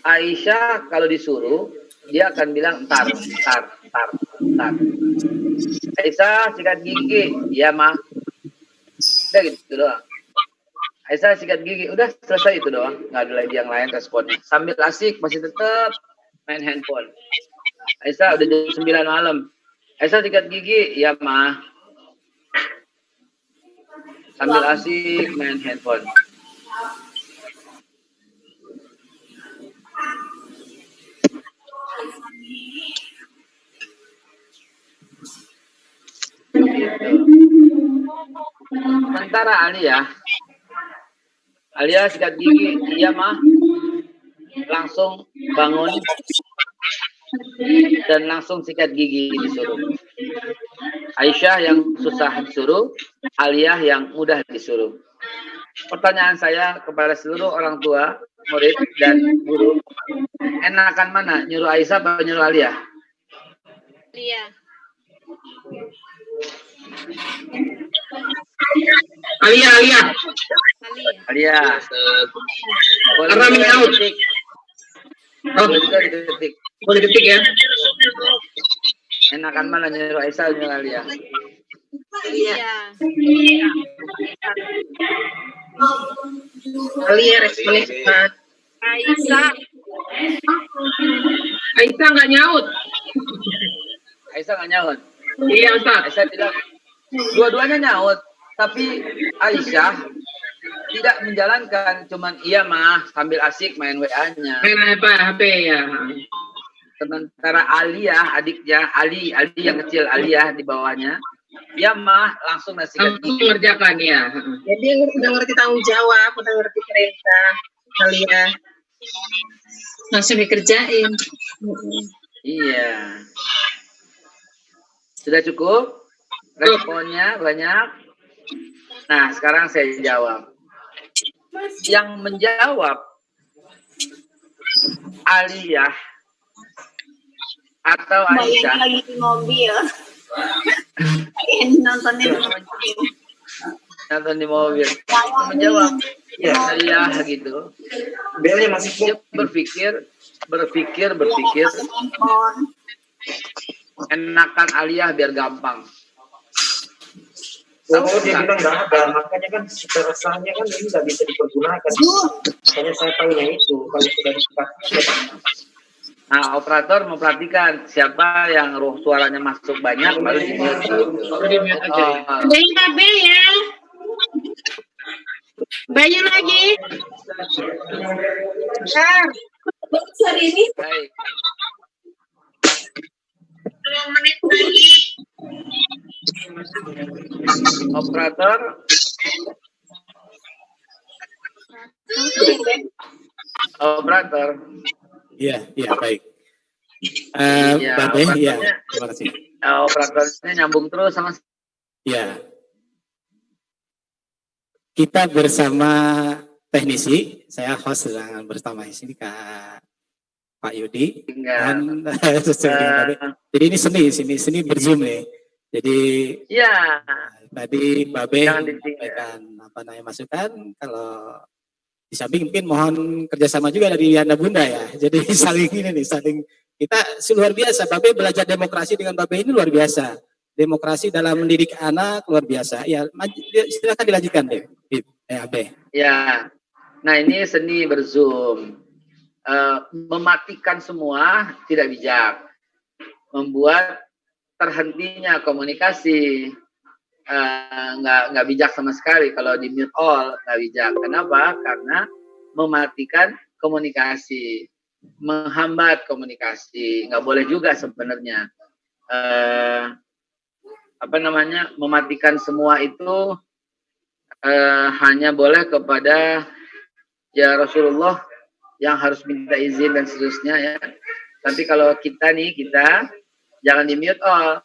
Aisyah kalau disuruh, dia akan bilang tar. Aisyah sikat gigi, iya mah. Udah gitu doang. Aisyah sikat gigi, udah selesai itu doang. Nggak ada lagi yang lain responnya. Sambil asik, masih tetap main handphone. Aisyah udah jam 9 malam. Aisyah sikat gigi, iya mah. Sambil asik main handphone. Sementara Aliyah sikat gigi, iya mah. Langsung bangun dan langsung sikat gigi disuruh. Aisyah yang susah disuruh, Aliyah yang mudah disuruh. Pertanyaan saya kepada seluruh orang tua, murid dan guru, enakan mana? Nyuruh Aisyah atau nyuruh Aliyah? Aliyah. Aliyah. Karena menyaut. Boleh ketik ya. Enakan mana nyuruh Aisyah atau nyuruh Aliyah? Aliyah responnya cepat. Aisyah nggak nyaut. Aisyah nggak nyaut. Iya Ustaz. Aisyah tidak. Dua-duanya nyaut, tapi Aisyah tidak menjalankan, cuman iya mah sambil asik main WA-nya. Main apa? HP ya. Sementara Aliyah, adiknya Ali yang kecil, Aliyah di bawahnya, dia mah langsung nasihat mengerjakan ya. Jadi udah ngerti tanggung jawab, udah ngerti perintah, Aliyah langsung dikerjain. Iya. Sudah cukup? Responnya banyak? Nah, sekarang saya jawab. Yang menjawab Aliyah atau Aisyah. Bayangin lagi di mobil. Nontonnya di mobil. Nonton di mobil. Menjawab ya Aliyah gitu. Dia berpikir. Enakan Aliyah biar gampang. Oh, dia bilang nggak ada, makanya kan secara sahnya kan ini nggak bisa dipergunakan. Makanya saya tahunya itu, kalau sudah dipakai. Nah, operator memperhatikan siapa yang roh suaranya masuk banyak, baru di-mute. Bayi KB ya. Bayu lagi. Besar ini. Baik. 2 menit lagi. Operator. Operator. Iya, baik. Ya, Babe, ya, terima kasih. Operatornya nyambung terus sama. Ya. Kita bersama teknisi, saya host bersama di sini Pak Yudi. Dan jadi ini seni berzoom nih. Jadi ya. Tadi Babe menyampaikan masukan, kalau di samping mungkin mohon kerjasama juga dari Anda Bunda ya. Jadi saling kita luar biasa. Babe belajar demokrasi dengan Babe ini luar biasa. Demokrasi dalam mendidik anak luar biasa. Ya, silakan dilanjutkan deh. Abe. Ya. Nah, ini seni berzoom. Mematikan semua tidak bijak. Membuat terhentinya komunikasi nggak bijak sama sekali. Kalau di mute all nggak bijak. Kenapa? Karena mematikan komunikasi, menghambat komunikasi. Nggak boleh juga sebenarnya. Mematikan semua itu hanya boleh kepada ya Rasulullah yang harus minta izin dan seterusnya ya. Tapi kalau kita jangan di mute all.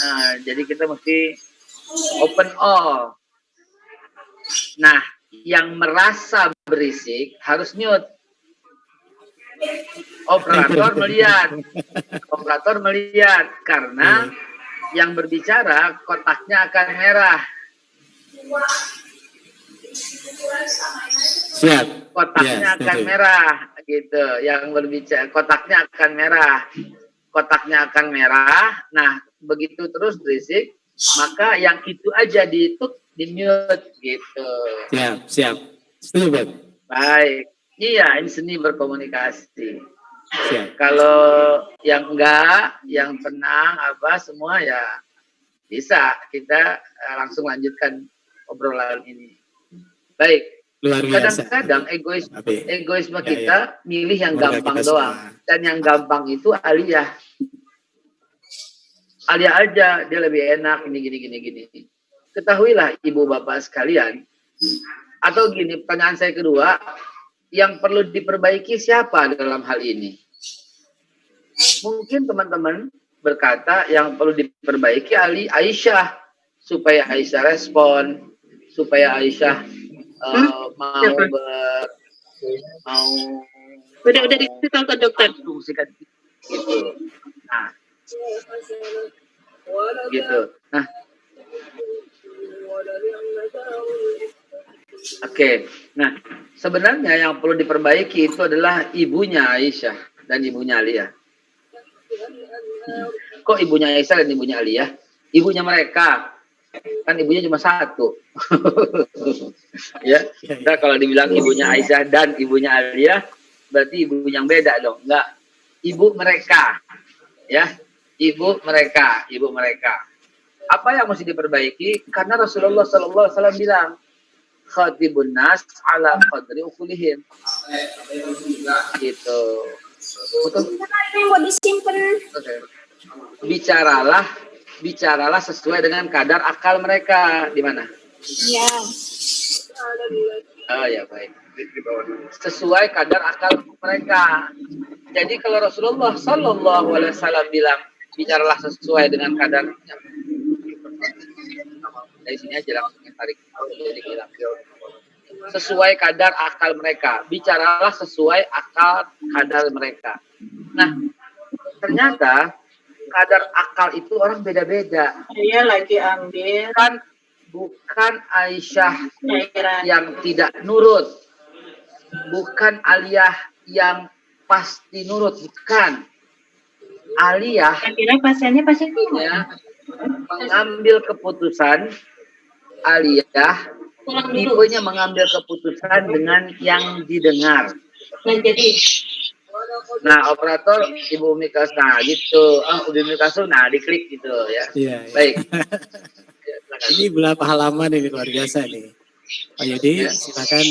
Nah, jadi kita mesti open all. Nah, yang merasa berisik harus mute. Operator melihat karena yang berbicara kotaknya akan merah. Siap. Kotaknya akan merah gitu. Yang berbicara kotaknya akan merah. Nah, begitu terus berisik, maka yang itu aja di mute gitu. Siap. Setuju, Beb? Baik. Iya, ini seni berkomunikasi. Siap. Kalau yang enggak, yang tenang semua ya bisa kita langsung lanjutkan obrolan ini. Baik. Luar biasa. Kadang-kadang egoisme kita milih yang gampang doang. Dan yang gampang itu Aliyah. Aliyah aja, dia lebih enak, gini. Ketahuilah ibu bapak sekalian. Atau gini, pertanyaan saya kedua, yang perlu diperbaiki siapa dalam hal ini? Mungkin teman-teman berkata yang perlu diperbaiki Aisyah. Supaya Aisyah respon, supaya Aisyah udah dikasih ke dokter gitu. Nah, gitu. Nah, oke. Nah, sebenarnya yang perlu diperbaiki itu adalah ibunya Aisyah dan ibunya Aliyah. Kok ibunya Aisyah dan ibunya Aliyah? Ibunya mereka. Kan ibunya cuma satu. Ya. Nah, kalau dibilang ibunya Aisyah dan ibunya Aliyah, berarti ibu yang beda dong. Enggak. Ibu mereka. Ya. Ibu mereka. Apa yang mesti diperbaiki? Karena Rasulullah SAW bilang, khatibun nas ala qadri ukulihim. Gitu. Betul? Bicaralah sesuai dengan kadar akal mereka. Di mana? Ya. Oh ya, baik. Sesuai kadar akal mereka. Jadi kalau Rasulullah SAW bilang bicaralah sesuai dengan kadarnya, Dari sini aja langsung tarik. Jadi hilang. Sesuai kadar akal mereka. Bicaralah sesuai akal kadar mereka. Nah, ternyata kadar akal itu orang beda-beda. Saya lagi ambil. Bukan Aisyah yang tidak nurut. Bukan Aliyah yang pasti nurut. Bukan. Aliyah Kira pasiennya pasien ya, mengambil keputusan. Aliyah tipenya mengambil keputusan dengan yang didengar. Nah, operator Ibu Umi Kasul, nah gitu. Ibu Umi Kasul, nah diklik gitu ya. Iya. Baik. Ini berapa halaman ini, luar biasa nih. Pak Yudi, silakan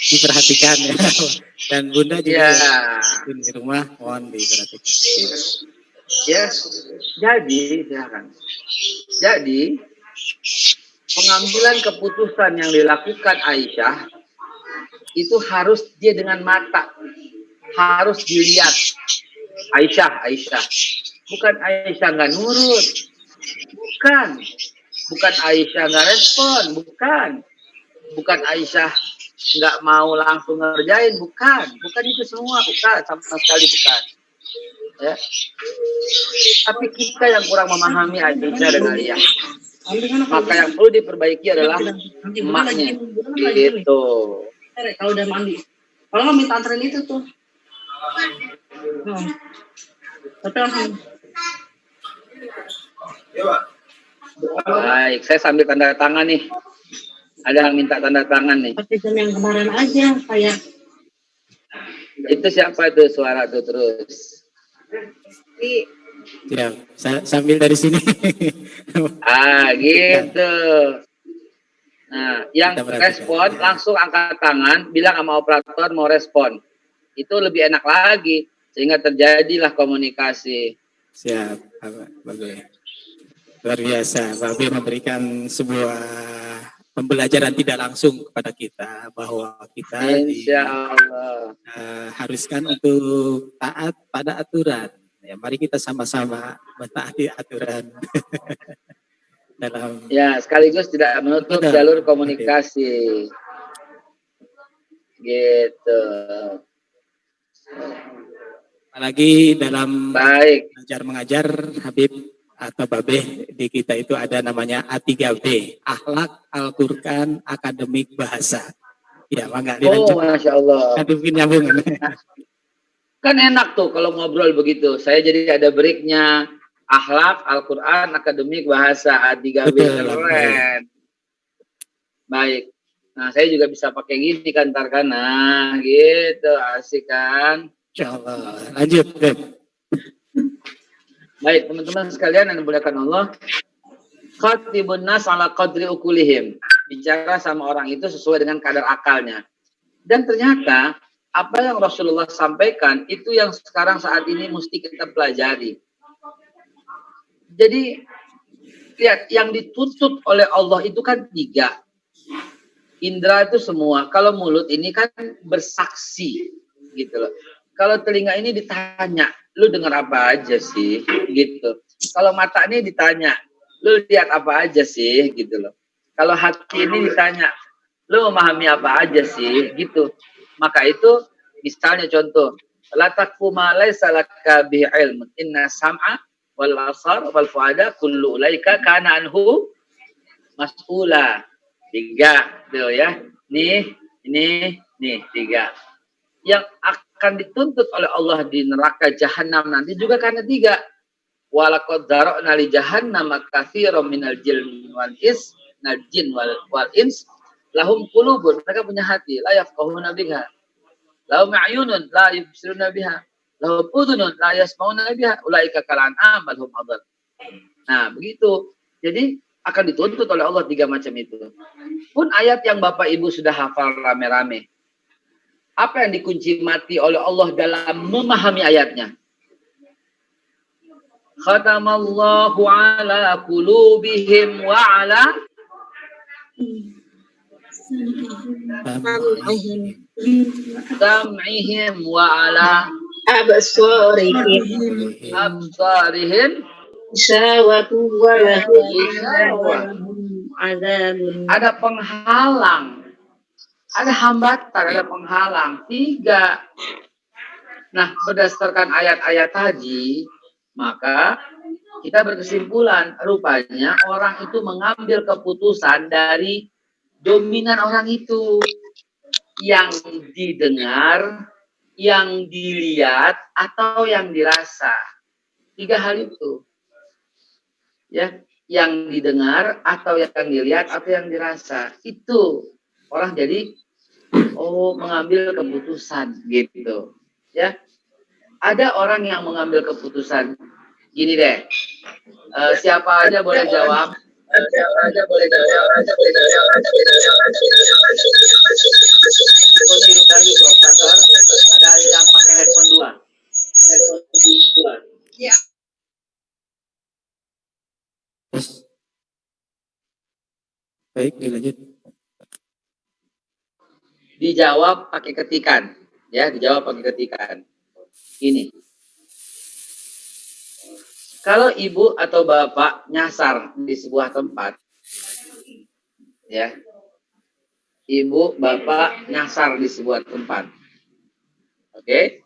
diperhatikan ya. Dan Bunda juga di rumah mohon diperhatikan. Yes. Jadi, silakan. Jadi, pengambilan keputusan yang dilakukan Aisyah itu harus dia dengan mata, harus dilihat. Aisyah, bukan Aisyah nggak nurut, bukan Aisyah nggak respon, bukan Aisyah nggak mau langsung ngerjain, bukan itu semua, bukan, sama sekali bukan. Ya. Tapi kita yang kurang memahami Aisyah dan Aliyah. Maka yang perlu diperbaiki adalah emaknya. Gitu. Kalau udah mandi. Kalau nggak minta anterin itu tuh. Tapi langsung. Baik, saya sambil tanda tangan nih. Ada yang minta tanda tangan nih. Pakai jam yang kemarin aja kayak. Itu siapa itu suara tuh terus? Ya, sambil dari sini. Gitu. Nah, yang respon langsung angkat tangan, bilang sama operator mau respon. Itu lebih enak lagi, sehingga terjadilah komunikasi. Siap, Pak B. Luar biasa, Pak B memberikan sebuah pembelajaran tidak langsung kepada kita bahwa kita haruskan untuk taat pada aturan. Ya, mari kita sama-sama mentaati aturan. Dalam sekaligus tidak menutup jalur komunikasi. Gitu. Apalagi dalam belajar mengajar Habib atau Babe di kita itu ada namanya A3B, Akhlak Al-Qur'an Akademik Bahasa. Ya, mangga dilanjut. Masya Allah. Mungkin nyambung. Kan enak tuh kalau ngobrol begitu. Saya jadi ada breaknya. Akhlak Al-Qur'an Akademik Bahasa A3B. Keren. Baik. Nah, saya juga bisa pakai gini kan ntar kan. Nah, gitu. Asik kan. Insyaallah. Lanjut, Beb. Baik, teman-teman sekalian yang dimuliakan Allah. Khatibun nas ala qadri ukulihim. Bicara sama orang itu sesuai dengan kadar akalnya. Dan ternyata apa yang Rasulullah sampaikan itu yang sekarang saat ini mesti kita pelajari. Jadi lihat, yang dituntut oleh Allah itu kan 3. Indra itu semua. Kalau mulut ini kan bersaksi gitu loh. Kalau telinga ini ditanya, lu dengar apa aja sih gitu. Kalau mata ini ditanya, lu lihat apa aja sih gitu loh. Kalau hati ini ditanya, lu memahami apa aja sih gitu. Maka itu misalnya contoh, la taqfu ma laysa laka bihi ilm, inna sam'a wal basar wal fuada kullu ulaika kana anhu mas'ula. 3 tuh ya. Nih 3. Yang akan dituntut oleh Allah di neraka jahanam nanti juga karena 3. Walaqad zara'na li jahannam katsiran minal jinni wal ins lahum qulubun, mereka punya hati, la yafqahuna biha. Lahum a'yunun la yubsiruna biha. Lahum udhunun la yasma'una biha. Ulaika kal an'am bal hum adall. Nah, begitu. Jadi akan dituntut oleh Allah 3 macam itu. Pun ayat yang Bapak Ibu sudah hafal rame-rame. Apa yang dikunci mati oleh Allah dalam memahami ayatnya? Khatamallahu ala qulubihim wa ala sam'ihim wa ala absarihim Syawatu wa ada penghalang, ada hambatan, ada penghalang. 3. Nah, berdasarkan ayat-ayat tadi, maka kita berkesimpulan rupanya orang itu mengambil keputusan dari dominan orang itu, yang didengar, yang dilihat, atau yang dirasa. 3 hal itu, ya, yang didengar atau yang dilihat atau yang dirasa, itu orang jadi mengambil keputusan gitu, ya. Ada orang yang mengambil keputusan gini deh, siapa aja boleh jawab. Hidup lagi tuh, operator. Ada yang pakai headphone 2. Ya. Baik, dilanjut. Dijawab pakai ketikan, ya, dijawab pakai ketikan. Ini. Kalau ibu atau bapak nyasar di sebuah tempat, ya, ibu bapak nyasar di sebuah tempat, oke?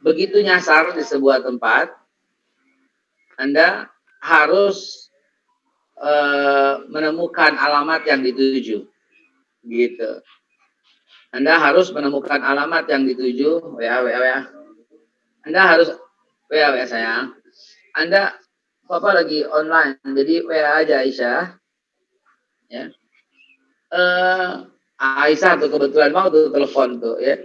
Begitu nyasar di sebuah tempat, Anda harus menemukan alamat yang dituju, gitu. Anda harus menemukan alamat yang dituju, Anda harus WA sayang. Anda, Papa lagi online, jadi WA aja Aisyah. Ya. Aisyah tuh kebetulan mau tuh telepon tuh, ya.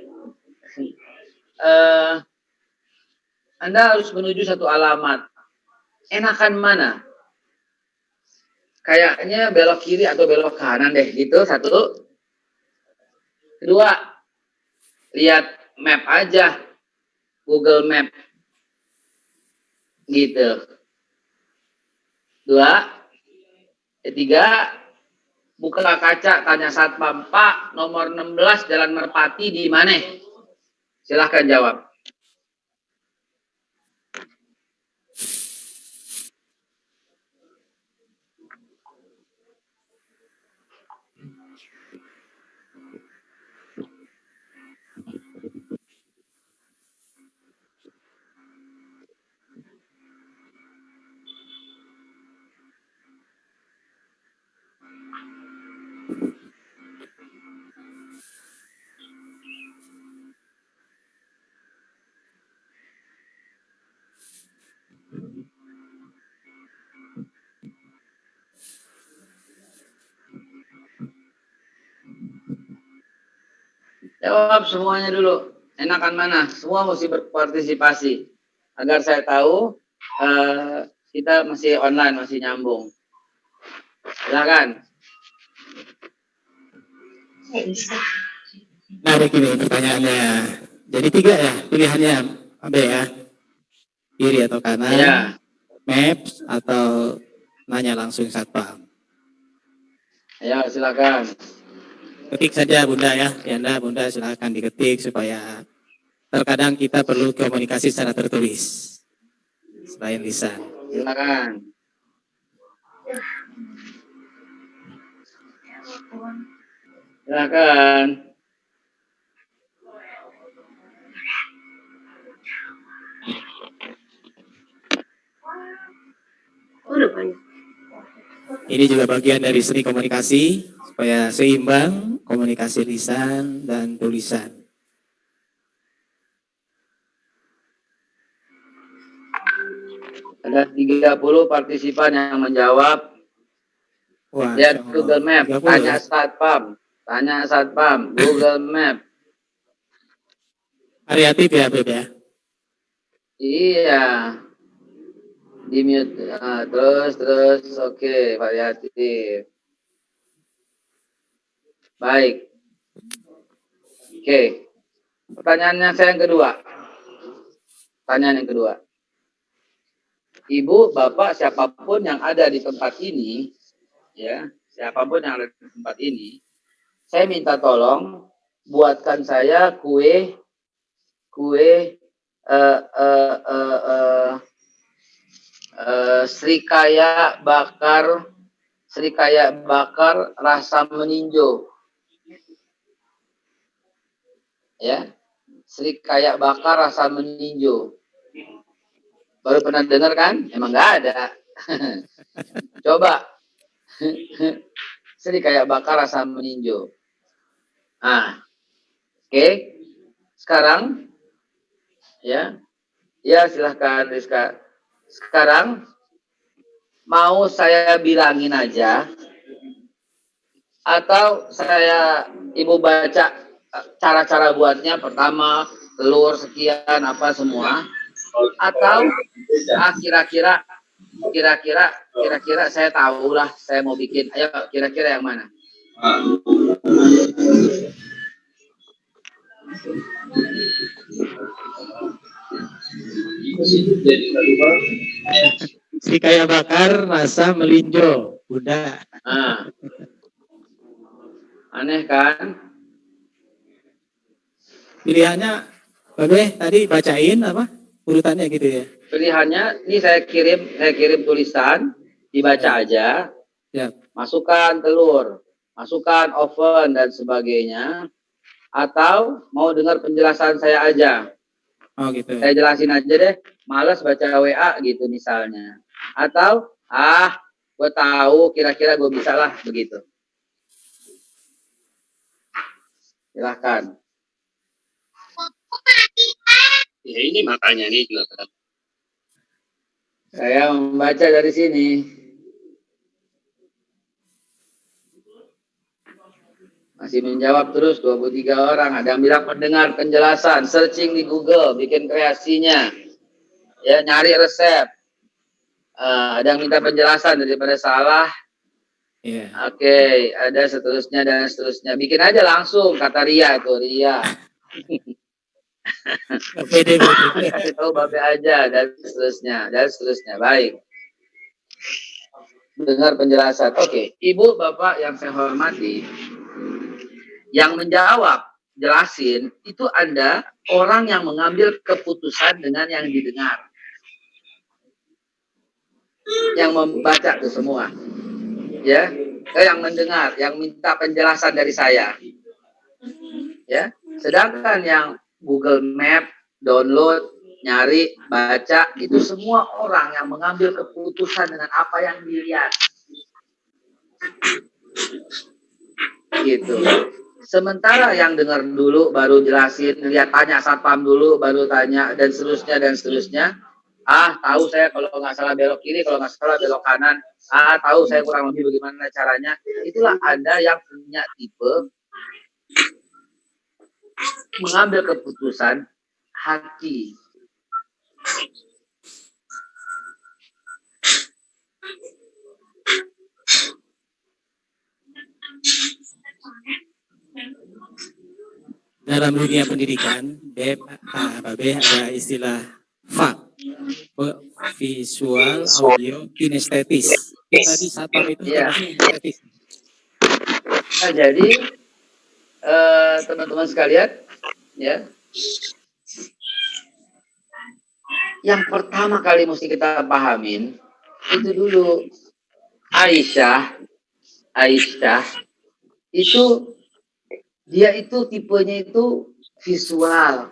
Anda harus menuju satu alamat. Enakan mana? Kayaknya belok kiri atau belok kanan deh, gitu. 1. 2, lihat map aja, Google Map, gitu. 2, 3, buka kaca, tanya satpam, Pak, nomor 16 Jalan Merpati di mana? Silahkan jawab. Jawab semuanya dulu. Enakan mana? Semua mesti berpartisipasi. Agar saya tahu kita masih online, masih nyambung. Silakan. Nah, begini pertanyaannya. Jadi 3 ya pilihannya, Abe ya. Kiri atau kanan, Ya. Maps atau nanya langsung satpam. Ya, silakan. Ketik saja Bunda ya. Anda Bunda silakan diketik supaya terkadang kita perlu komunikasi secara tertulis selain lisan. Silakan. Silakan. Ini juga bagian dari seni komunikasi supaya seimbang komunikasi lisan dan tulisan. Ada 30 partisipan yang menjawab. Wah, Lihat Google Map, 30, tanya ya? satpam, Google Map. Variatif ya, Beb ya? Iya. Di mute. Terus, oke, variatif. Baik. Oke. Pertanyaannya saya yang kedua. Pertanyaan yang kedua. Ibu, bapak, siapapun yang ada di tempat ini, ya, siapapun yang ada di tempat ini, saya minta tolong buatkan saya kue Srikaya bakar rasa meninjau. Ya, Srikaya bakar rasa meninjau. Baru pernah dengar kan? Emang nggak ada. Coba. Srikaya bakar rasa meninjau. Nah, oke. Sekarang, ya silahkan Rizka. Sekarang mau saya bilangin aja, atau ibu baca cara-cara buatnya. Pertama, telur sekian apa semua, atau kira-kira saya tahu lah, saya mau bikin. Ayo, kira-kira yang mana? Srikaya bakar rasa melinjo, Bunda. Nah, aneh kan? Pilihannya, Babe tadi bacain apa urutannya gitu ya? Pilihannya ini saya kirim tulisan, dibaca aja. Ya. Masukkan telur, masukkan oven dan sebagainya. Atau mau dengar penjelasan saya aja. Oh gitu. Saya jelasin aja deh, malas baca WA gitu misalnya. Atau, gue tahu kira-kira gue bisa lah begitu. Silahkan. Ya ini makanya nih juga. Saya membaca dari sini. Masih menjawab terus 23 orang. Ada yang bilang pendengar penjelasan, searching di Google, bikin kreasinya. Ya, nyari resep. Ada yang minta penjelasan daripada salah. Yeah. Oke, ada seterusnya dan seterusnya. Bikin aja langsung, kata Ria itu, Ria. Kasih tahu Babe aja dan seterusnya. Baik. Dengar penjelasan. Oke, Ibu, Bapak yang saya hormati, yang menjawab, jelasin, itu Anda orang yang mengambil keputusan dengan yang didengar. Yang membaca itu semua. Ya, yang mendengar, yang minta penjelasan dari saya. Ya, sedangkan yang Google Map, download, nyari, baca, itu semua orang yang mengambil keputusan dengan apa yang dilihat. Gitu. Sementara yang dengar dulu, baru jelasin, lihat tanya satpam dulu, baru tanya, dan seterusnya. Tahu saya kalau nggak salah belok kiri, kalau nggak salah belok kanan. Tahu saya kurang lebih bagaimana caranya. Itulah Anda yang punya tipe mengambil keputusan hati. Dalam dunia pendidikan, Babe ada istilah FAK, visual, audio, kinestetis. Tadi satpam itu kinestetis. Nah, jadi teman-teman sekalian, ya, yang pertama kali mesti kita pahamin itu dulu Aisyah itu dia itu tipenya itu visual.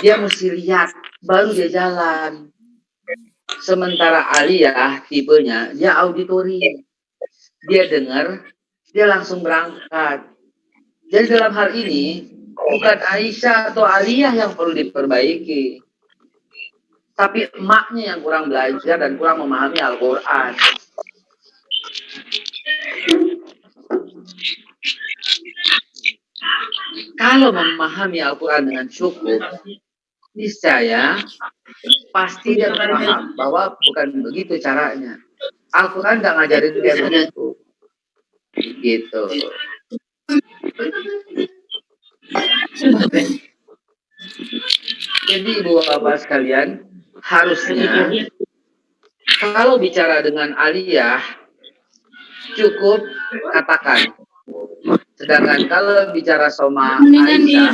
Dia mesti lihat baru dia jalan. Sementara Aliyah tipenya dia auditory. Dia dengar, dia langsung berangkat. Jadi dalam hal ini bukan Aisyah atau Aliyah yang perlu diperbaiki, tapi emaknya yang kurang belajar dan kurang memahami Al-Quran. Kalau memahami Al-Quran dengan cukup, niscaya pasti dia paham bahwa bukan begitu caranya. Al-Quran nggak ngajarin dia begitu. Gitu. Jadi Ibu Bapak sekalian, harusnya kalau bicara dengan Aliyah cukup katakan. Sedangkan kalau bicara sama Aisyah,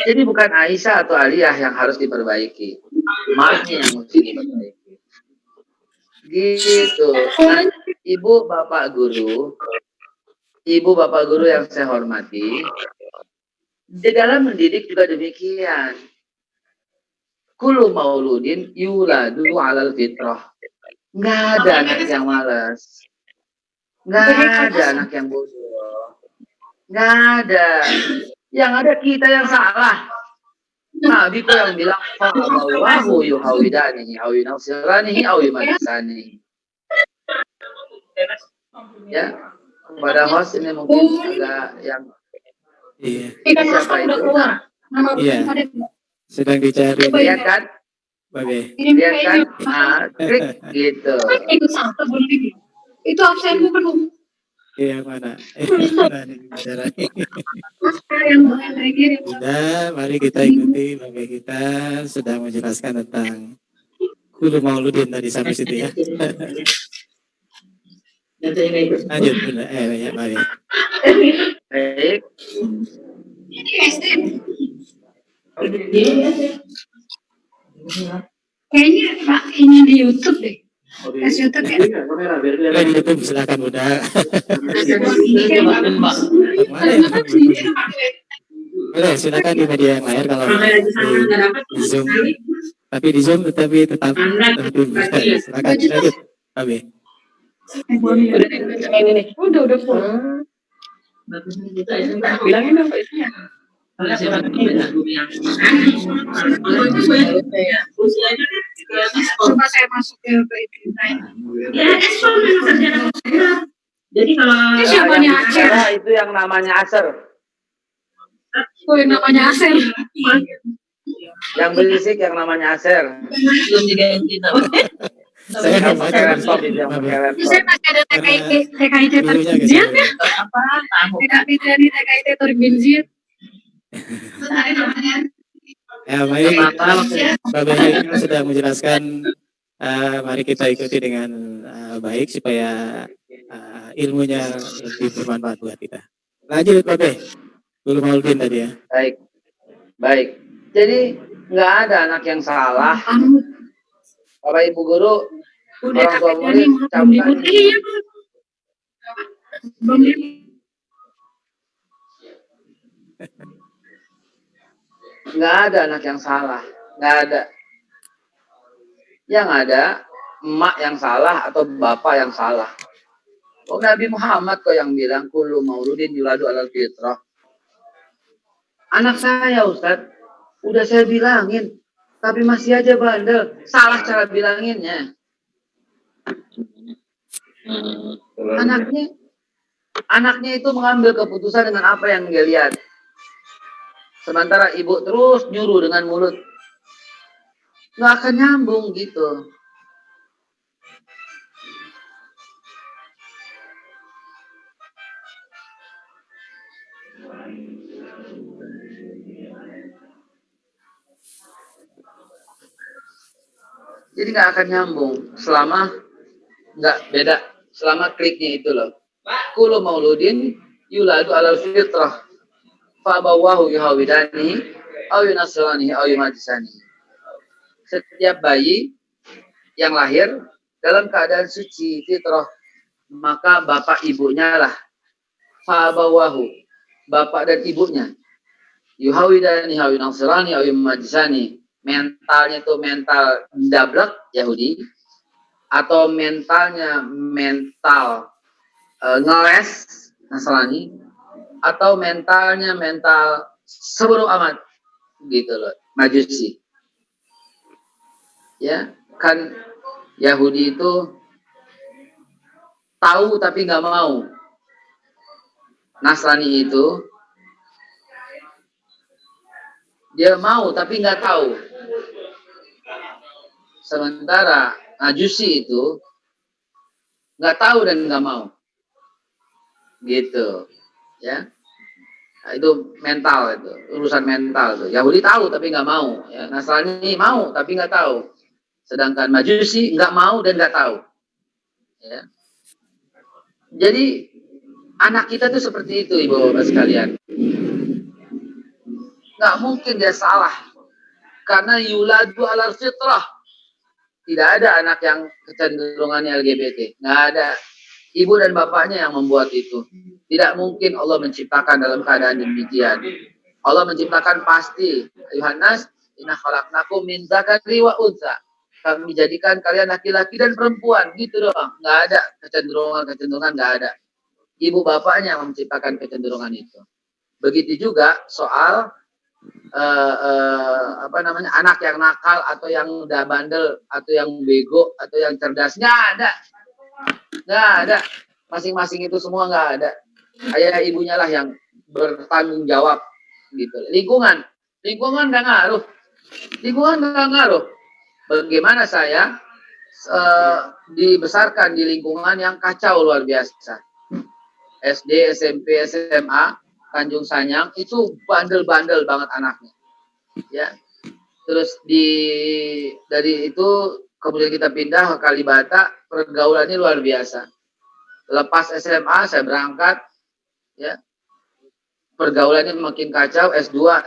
Jadi bukan Aisyah atau Aliyah yang harus diperbaiki, maknya yang mesti diperbaiki. Gitu. Nah, ibu bapak guru yang saya hormati, di dalam mendidik juga demikian. Kullu mauludin yuladu alal fitrah. Nggak ada anak yang malas. Nggak ada anak yang bodoh. Nggak ada. Yang ada kita yang salah. Nabi itu yang bilang, fa'amallahu yuhawidanihi, awi nafsiranihi, awi majisanihi. Ya, kepada host ini mungkin agak yang siapa itu? Iya, sedang dicari. Lihat kan? Babe. Lihat kan? Nah, klik gitu. Itu absenmu penuh. Iya, mana? Sudah, mari kita ikuti Babe kita sedang menjelaskan tentang Kullu mauludin tadi sampai situ ya. Lanjut, Bunda. Ya, mari. Baik. Kayaknya Pak ini di YouTube deh. Tes YouTube ya. Di YouTube silakan Bunda. Boleh, silakan di media yang lain kalau di Zoom. Tapi di Zoom tetapi tetap silakan lanjut, Babe. Udah full. Bilangin dong Pak Isnya. Coba saya masuk ke itu. Jadi kalau siapanya Acer? Itu yang namanya Acer. Oh, yang namanya Acer. Yang berisik yang namanya Acer. Belum diganti namanya. Saya pakai laptop itu, yang pakai laptop. Saya masih ada TKIT Torik Binziat ya? Apa? TKIT Torik Binziat. Ya, baik. Babe kita sudah menjelaskan. Mari kita ikuti dengan baik supaya ilmunya lebih bermanfaat buat kita. Lanjut, Babe. Kullu mauludin tadi ya. Baik. Baik. Jadi nggak ada anak yang salah. Bapak Ibu guru, orang tua murid camkan. Nggak ada anak yang salah, nggak ada. Yang ada emak yang salah atau bapak yang salah. Oh, Nabi Muhammad kok yang bilang kullu mauludin yuladu alal fitrah. Anak saya Ustadz, udah saya bilangin, tapi masih aja bandel. Salah cara bilanginnya. Anaknya itu mengambil keputusan dengan apa yang dia lihat. Sementara ibu terus nyuruh dengan mulut. Nggak akan nyambung gitu. Jadi nggak akan nyambung selama nggak beda, selama kliknya itu loh. Kullu mauludin yuladu alal fitrah fa'abawahu yuhawidani aw yunasrani aw yumajisani. Setiap bayi yang lahir dalam keadaan suci fitrah, maka bapak ibunya lah fa'abawahu, bapak dan ibunya yuhawidani aw yunasrani aw yumajisani. Mentalnya itu mental dablek Yahudi atau mentalnya mental ngeles Nasrani atau mentalnya mental sebodoh amat gitu loh, Majusi. Ya, kan Yahudi itu tahu tapi nggak mau. Nasrani itu dia mau tapi nggak tahu. Sementara Majusi itu nggak tahu dan nggak mau, gitu, ya. Nah, itu mental, itu urusan mental tuh. Yahudi tahu tapi nggak mau, ya. Nasrani mau tapi nggak tahu. Sedangkan Majusi nggak mau dan nggak tahu, ya. Jadi anak kita tuh seperti itu, ibu bapak sekalian. Nggak mungkin dia salah. Karena yuladu alal fitrah. Tidak ada anak yang kecenderungannya LGBT. Nggak ada. Ibu dan bapaknya yang membuat itu. Tidak mungkin Allah menciptakan dalam keadaan demikian. Allah menciptakan pasti. Yohanes, inna khalaqnakum min dzakari wa untha. Kami jadikan kalian laki-laki dan perempuan. Gitu doang. Nggak ada kecenderungan, nggak ada. Ibu bapaknya yang menciptakan kecenderungan itu. Begitu juga soal anak yang nakal atau yang udah bandel atau yang bego atau yang cerdas. Nggak ada. Masing-masing itu semua nggak ada. Ayah ibunya lah yang bertanggung jawab gitu. Lingkungan nggak ngaruh. Bagaimana saya dibesarkan di lingkungan yang kacau luar biasa. SD, SMP, SMA, Tanjung Sanyang itu bandel-bandel banget anaknya. Ya. Terus dari itu kemudian kita pindah ke Kalibata, pergaulannya luar biasa. Lepas SMA saya berangkat, ya. Pergaulannya makin kacau. S2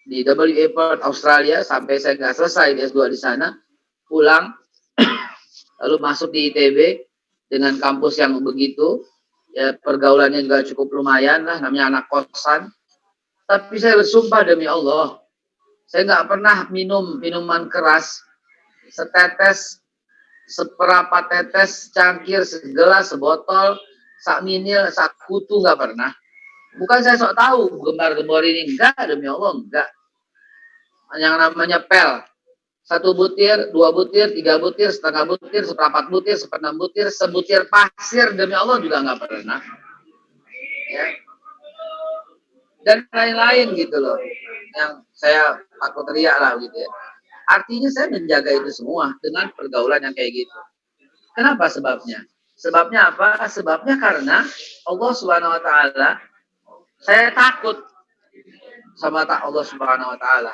di WA Perth Australia sampai saya nggak selesai di S2 di sana, pulang, lalu masuk di ITB dengan kampus yang begitu. Ya, pergaulannya juga cukup lumayan lah, namanya anak kosan. Tapi saya bersumpah demi Allah, saya nggak pernah minum minuman keras, setetes, seperempat tetes, cangkir, segelas, sebotol, sak minil, sak kutu, nggak pernah. Bukan saya sok tahu gembar-gembor ini, enggak, demi Allah, enggak. Yang namanya pel. 1 butir, 2 butir, 3 butir, setengah butir, seperempat butir, seperenam butir, sebutir pasir, demi Allah juga nggak pernah. Ya. Dan lain-lain gitu loh. Yang saya takut teriak lah gitu ya. Artinya saya menjaga itu semua dengan pergaulan yang kayak gitu. Kenapa sebabnya? Sebabnya apa? Sebabnya karena Allah Subhanahu wa taala, saya takut sama Allah Subhanahu wa taala.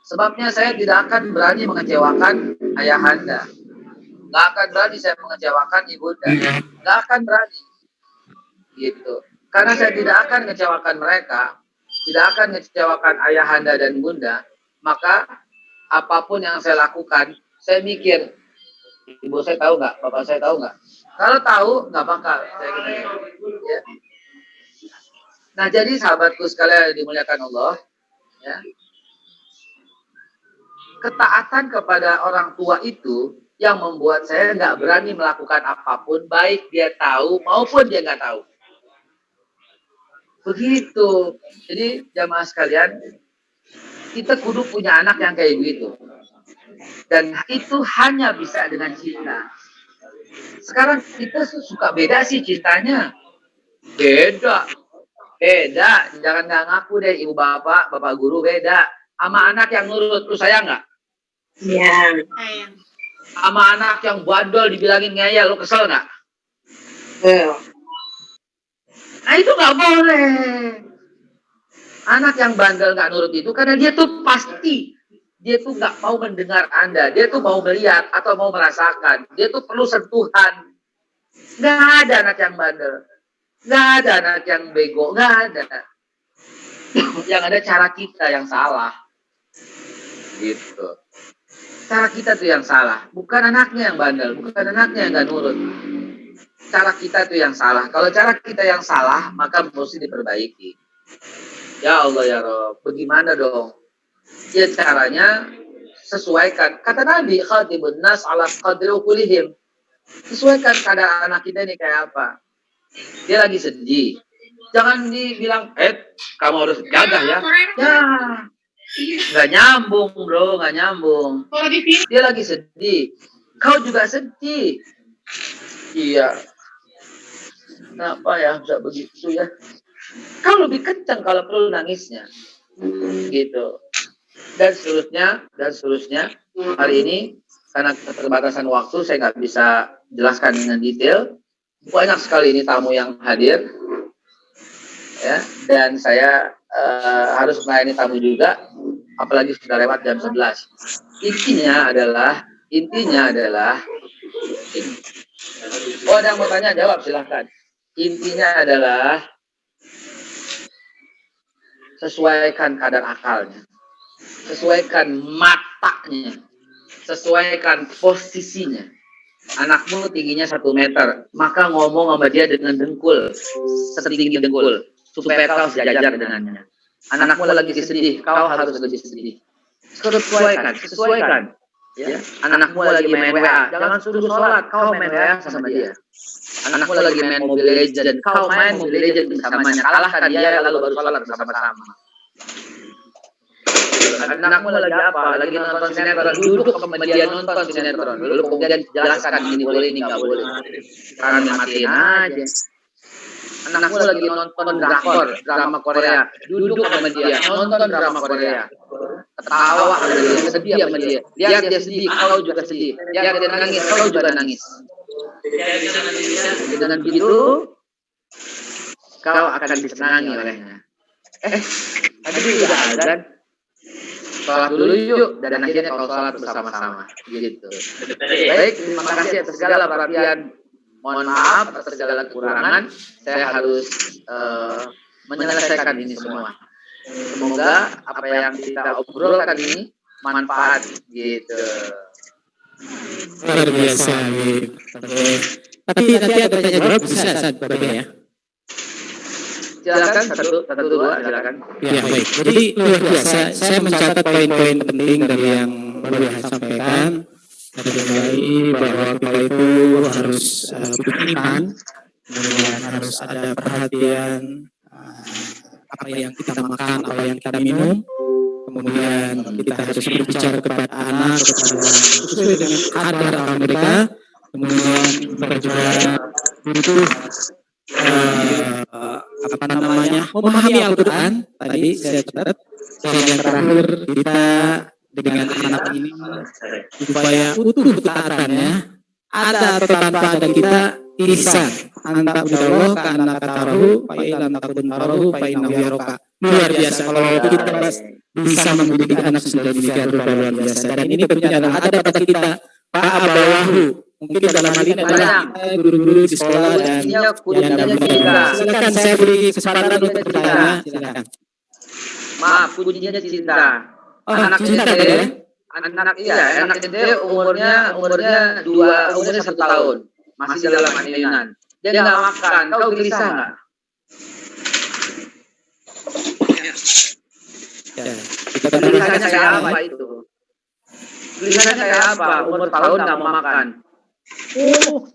Sebabnya saya tidak akan berani mengecewakan ayahanda. Nggak akan berani saya mengecewakan ibunda. Nggak akan berani. Gitu. Karena saya tidak akan mengecewakan mereka, tidak akan mengecewakan ayahanda dan bunda, maka apapun yang saya lakukan, saya mikir, ibu saya tahu nggak, bapak saya tahu nggak? Kalau tahu, nggak bakal. Saya gitu, ya. Nah, jadi sahabatku sekalian yang dimuliakan Allah, ya. Ketaatan kepada orang tua itu yang membuat saya nggak berani melakukan apapun, baik dia tahu maupun dia nggak tahu. Begitu. Jadi jamaah sekalian, kita kudu punya anak yang kayak begitu. Dan itu hanya bisa dengan cinta. Sekarang kita suka beda sih cintanya. Beda. Jangan nggak ngaku deh ibu bapak guru beda. Sama anak yang nurut, lu sayang nggak? Iya. Sama anak yang bandel dibilangin ngeyel, lu kesel nggak? Nah itu nggak boleh. Anak yang bandel nggak nurut itu karena dia tuh pasti dia tuh nggak mau mendengar Anda, dia tuh mau melihat atau mau merasakan, dia tuh perlu sentuhan. Nggak ada anak yang bandel, nggak ada anak yang bego, nggak ada. Yang ada cara kita yang salah. Gitu. Cara kita tuh yang salah, bukan anaknya yang bandel, bukan anaknya yang nggak nurut. Cara kita tuh yang salah. Kalau cara kita yang salah, maka mesti diperbaiki. Ya Allah ya Rabb, bagaimana dong? Ya caranya sesuaikan. Kata Nabi, khatibun nas ala qadri uqulihim. Sesuaikan keadaan anak kita ini kayak apa. Dia lagi sedih. Jangan dibilang, kamu harus gagah ya. Ya. Nggak nyambung bro, nggak nyambung. Dia lagi sedih, kau juga sedih. Iya. Kenapa ya bisa begitu ya? Kau lebih kencang kalau perlu nangisnya, gitu. Dan seterusnya. Hari ini karena keterbatasan waktu saya nggak bisa jelaskan dengan detail. Banyak sekali ini tamu yang hadir, ya. Dan saya harus melayani tamu juga, apalagi sudah lewat jam 11. Intinya adalah oh ada yang mau tanya, jawab silahkan. Intinya adalah sesuaikan kadar akalnya. sesuaikan matanya, sesuaikan posisinya. Anakmu tingginya 1 meter, maka ngomong sama dia dengan dengkul, setinggi dengkul, supaya kau sejajar dengannya. Anakmu lagi sedih, kau harus lebih sedih. Sesuaikan. Ya. Anakmu lagi main WA, jangan suruh sholat, kau main WA sama dia. Anakmu lagi main Mobile Legends, kau main Mobile Legends bersamanya, kalahkan dia lalu baru sholat bersama-sama. Anakmu lagi apa? Lagi nonton sinetron, duduk sama dia nonton sinetron. Lalu kemudian jelaskan ini boleh, ini nggak boleh. Karena matiin aja. Anakmu lagi nonton drama Korea, duduk sama dia, nonton drama Korea. Ketawa, sedih sama dia. Lihat dia sedih, kau juga sedih. Lihat dia nangis, kau juga nangis. Dengan begitu, kau akan disenangi olehnya. Tadi sudah azan. Sholat dulu yuk, dan akhirnya kau sholat bersama-sama. Gitu. Baik, terima kasih atas segala perhatian. Mohon maaf atas segala kekurangan. Saya harus menyelesaikan ini semua. Semoga apa yang kita obrolkan ini manfaat gitu. Luar biasa. Tapi nanti ada tanya jawab bisa saat Bapak ya. Silakan satu dua silakan. Ya baik. Jadi luar biasa. Saya mencatat poin-poin penting dari yang Bapak sampaikan. Dari mulai bahwa kita itu harus beriman, kemudian harus ada perhatian apa yang kita makan, apa yang kita minum, kemudian kita harus berbicara kepada anak sesuai dengan kadar mereka, kemudian kita juga butuh memahami Al-Quran. Tadi saya catat, yang terakhir kita dengan anak ini supaya utuh ketaatannya, ada atau tanpa ada kita ihsan anta budallah ka anak tarahu fa ilam takun tarahu fa innahu yaraka. Luar biasa kalau kita bisa mendidik anak sudah demikian luar biasa. Dan ini tentunya adalah ada pada kita pak abawahu. Mungkin dalam hal ini adalah kita guru-guru di sekolah dan yang dalam. Silakan saya beri kesempatan untuk bertanya. Silakan. Maaf, kuncinya cinta. Anak cinta ya? Anak ini umurnya 1 tahun, masih dalam mainan. Dia nggak makan, kau gelisah nggak? Gelisahnya kayak apa itu? Gelisahnya kayak apa? Umur tahun nggak mau makan.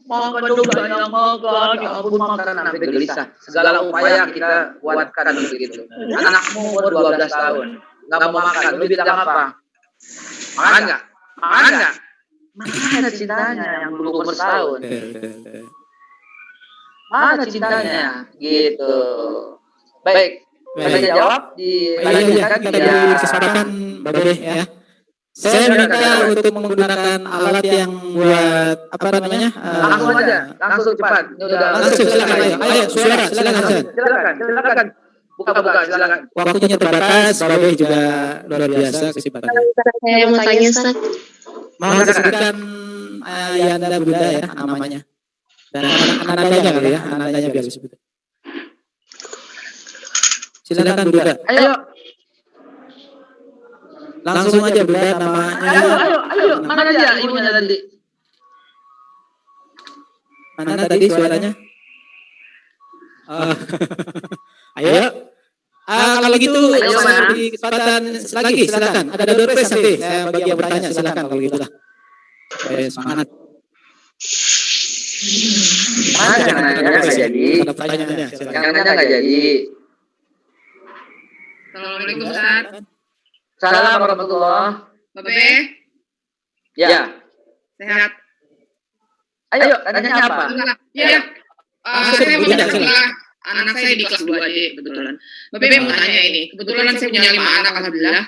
Makan dong, banyak makan, ya ampun makan, sampai gelisah. Segala upaya kita kuatkan begitu. Anakmu umur 12 tahun, nggak mau makan, lu bilang apa? Makan nggak? Mana cintanya yang belum umur setahun? Mana cintanya? Gitu. Baik, saya jawab dilanjutkan kita kesempatan Bapak ya. Saya minta untuk menggunakan alat yang buat apa namanya? Langsung aja, langsung cepat. Langsung silakan ayo suara silakan. Buka silakan. Waktunya terbatas, Bapak juga luar biasa kesibukannya. Saya mau tanya Ustaz. Mau sebutkan Yanda Bunda ya namanya. Dan anak-anaknya kali ya, anak-anaknya biar disebut. Silakan Bunda. Ayo. Langsung aja Bunda namanya. Ayo. Mana dia ibunya tadi? Mana tadi suaranya? Ayo. Kalau gitu saya beri kesempatan lagi, silakan. Ada door prize nanti. Saya bagi yang bertanya, silakan kalau gitu lah. Supaya semangat. Jangan nanya nggak jadi. Ada pertanyaannya. Jangan nanya nggak jadi. Assalamualaikum Ustaz. Salam warahmatullah. Bapak. Ya. Sehat. Ayo, tanya apa? Iya. Saya mau tanya. Anak saya di kelas 2 aja kebetulan. Bapak mau tanya ini. Kebetulan saya punya 5 anak alhamdulillah.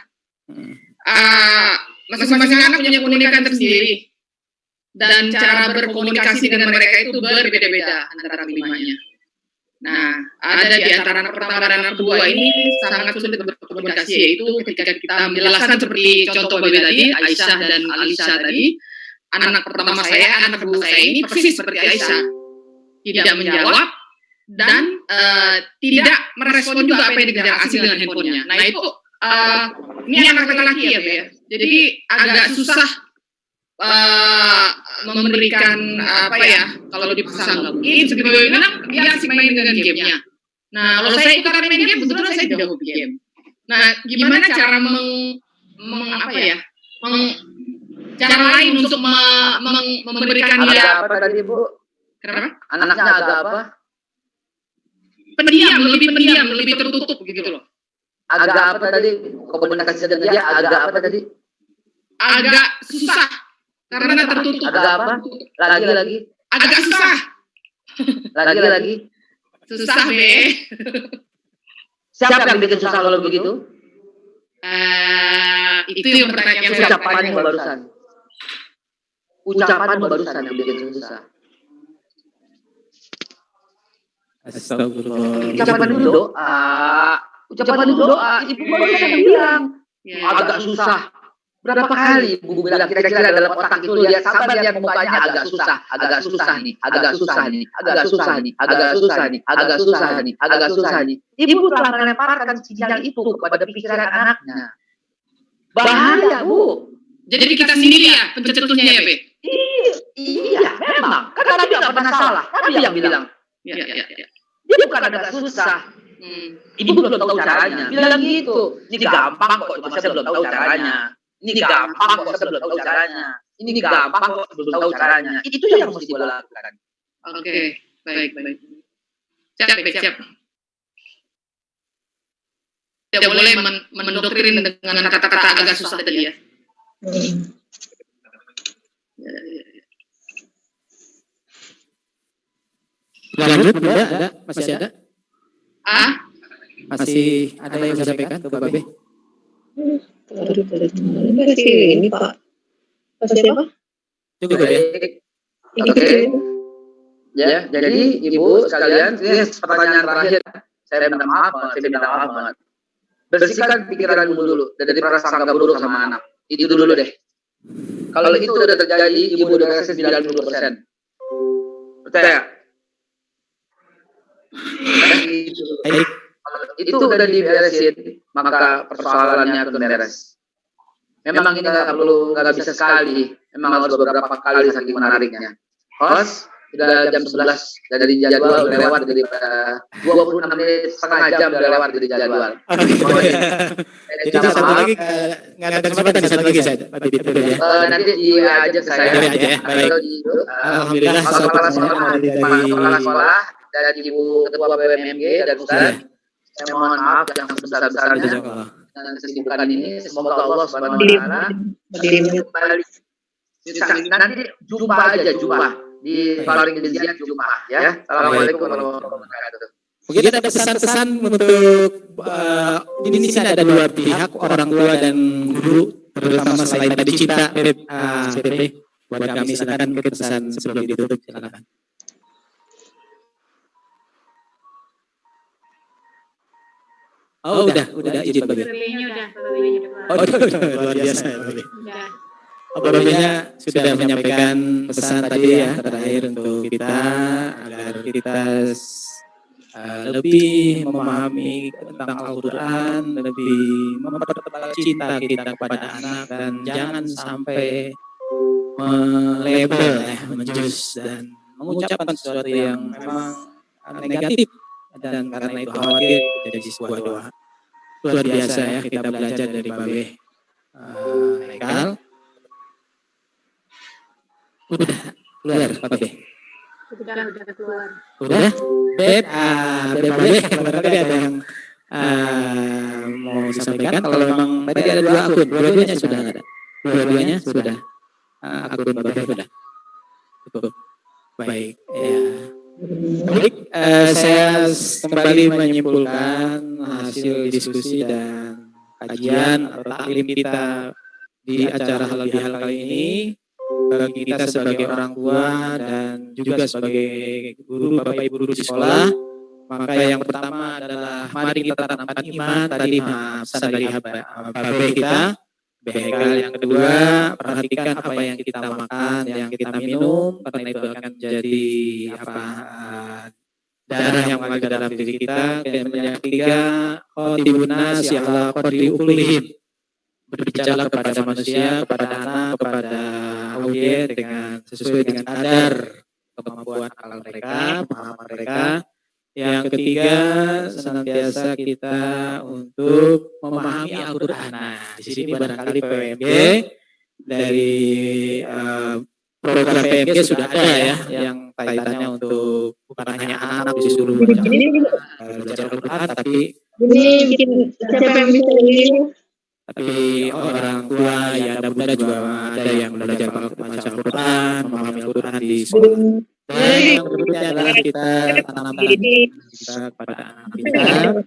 Masing-masing anak punya keunikan tersendiri. Dan cara berkomunikasi dengan mereka itu berbeda-beda antara kelimanya. Nah, ada di antara anak pertama dan anak kedua ini sangat sulit berkomunikasi, yaitu ketika kita menjelaskan seperti contoh Bapak tadi, Aisyah dan Alisha tadi, anak pertama saya, anak kedua saya ini persis seperti Aisyah. Tidak menjawab, dan tidak merespon juga apa yang dikejar asli dengan handphonenya. Nah itu ini anak laki-laki ya, ya. Jadi agak susah memberikan apa ya, kalau dipaksa nggak mungkin. Sebagaimana dia asik main dengan gamenya. Nah, kalau saya ikut main game, kebetulan saya tidak hobi game. Nah, gimana cara cara lain untuk memberikan dia? Apa tadi Bu? Kenapa? Anaknya agak apa? Pendiam, lebih tertutup gitu loh. Agak apa tadi? Komunikasi dengan dia agak apa tadi? Agak susah karena tertutup. Agak apa? Lagi. Agak susah. Lagi. Susah be. Siapa yang bikin susah kalau begitu? Itu yang pertanyaan yang ucapanmu barusan. Ucapanmu barusan yang bikin susah. Astagfirullah. Ucapan dulu doa. Ibu barusan bilang agak susah. Berapa kali Ibu bilang kira-kira dalam otak itu lihat sabar ya mukanya agak susah nih. Ibu telah melemparkan sinyal itu kepada pikiran anaknya. Bahaya Bu. Jadi kita sendiri ya pencetusnya ya Be? Iya memang. Karena Nabi nggak pernah salah. Nabi yang bilang. Iya. Dia bukan agak susah. Ibu belum tahu caranya. Bilang gitu. Ini gampang kok, cuma saya belum tahu caranya. Ini gampang kok, saya belum tahu caranya. Ini gampang kok, belum tahu caranya. Itu yang mesti dilakukan. Oke, baik. Siap. Tidak boleh mendoktrin dengan kata-kata agak susah tadi ya. Lanjut, ada? Masih ada? Masih ada yang bisa sampaikan ke Babe? Ini Pak. Siapa? Cukup ya? Oke. Ya, jadi Ibu sekalian, ini pertanyaan terakhir. Saya minta maaf banget. Bersihkan pikiran Ibu dulu dari prasangka buruk sama anak. Itu dulu deh. Kalau itu udah terjadi, Ibu udah kasih 90%. Percaya? Itu udah diberesin, maka persoalannya akan beres. Memang ini nggak bisa sekali, memang harus beberapa kali saking menariknya. Host, sudah jam 11 dari jadwal udah lewat dari 26 menit setengah jam udah lewat dari jadwal. Jadi satu lagi nggak ada kesempatan satu lagi saya. Nanti aja ke saya. Baik. Alhamdulillah. Kepala sekolah dan Ibu Ketua BMMG dan Ustaz. Saya mohon maaf yang sebesar-besarnya dengan kesibukan ini. Semoga Allah Subhanahu wa taala kembali. Nanti jumpa di paling Indonesia jumpa ya. Assalamualaikum warahmatullahi wabarakatuh. Mungkin ada pesan-pesan untuk di sini ada dua pihak, orang tua dan guru, terutama selain tadi cinta CPP. Buat kami silakan pesan sebelum ditutup, silakan. Oh udah izin Babe. Luar biasa ya Babe. Babenya sudah menyampaikan pesan tadi ya terakhir untuk kita agar kita lebih memahami tentang Al-Quran, lebih mempertebal cinta kita kepada anak dan jangan sampai melabel menjus dan mengucapkan sesuatu yang memang negatif. Dan karena itu khawatir jadi sebuah doa. Luar biasa ya kita belajar dari Babe Haikal. Udah keluar Babe. Udah keluar. Udah? Beb, barangkali ada yang mau disampaikan. Kalau memang tadi ada dua akun, dua-duanya sudah ada. Dua-duanya sudah. Akun Babe sudah. Cukup. Baik, ya. Baik, saya kembali menyimpulkan hasil diskusi dan kajian atau taklim kita di acara halal bihalal kali ini. Bagi kita sebagai orang tua dan juga sebagai guru, Bapak Ibu guru di sekolah, maka yang pertama adalah mari kita tanamkan iman. Tadi pesan dari Babe kita, Haikal. Yang kedua, perhatikan apa yang kita makan, yang kita minum, karena itu akan jadi darah yang mengalir dalam diri kita. Kemudian yang ketiga, khotibun nasi ala qadri uqlihim, berbicara kepada manusia, kepada anak, kepada audiens dengan sesuai dengan kadar kemampuan akal mereka, pemahaman mereka. Yang ketiga, senantiasa kita untuk memahami Al-Quran. Nah, di sini barangkali PMG dari program PMG sudah ada ya, yang kaitannya untuk bukan hanya anak-anak disuruh belajar Al-Quran, tapi tapi orang tua yang ada bunda juga ada yang belajar baca Al-Quran, memahami Al-Quran di sekolah. Dan yang berikutnya adalah kita tanamkan kita kepada anak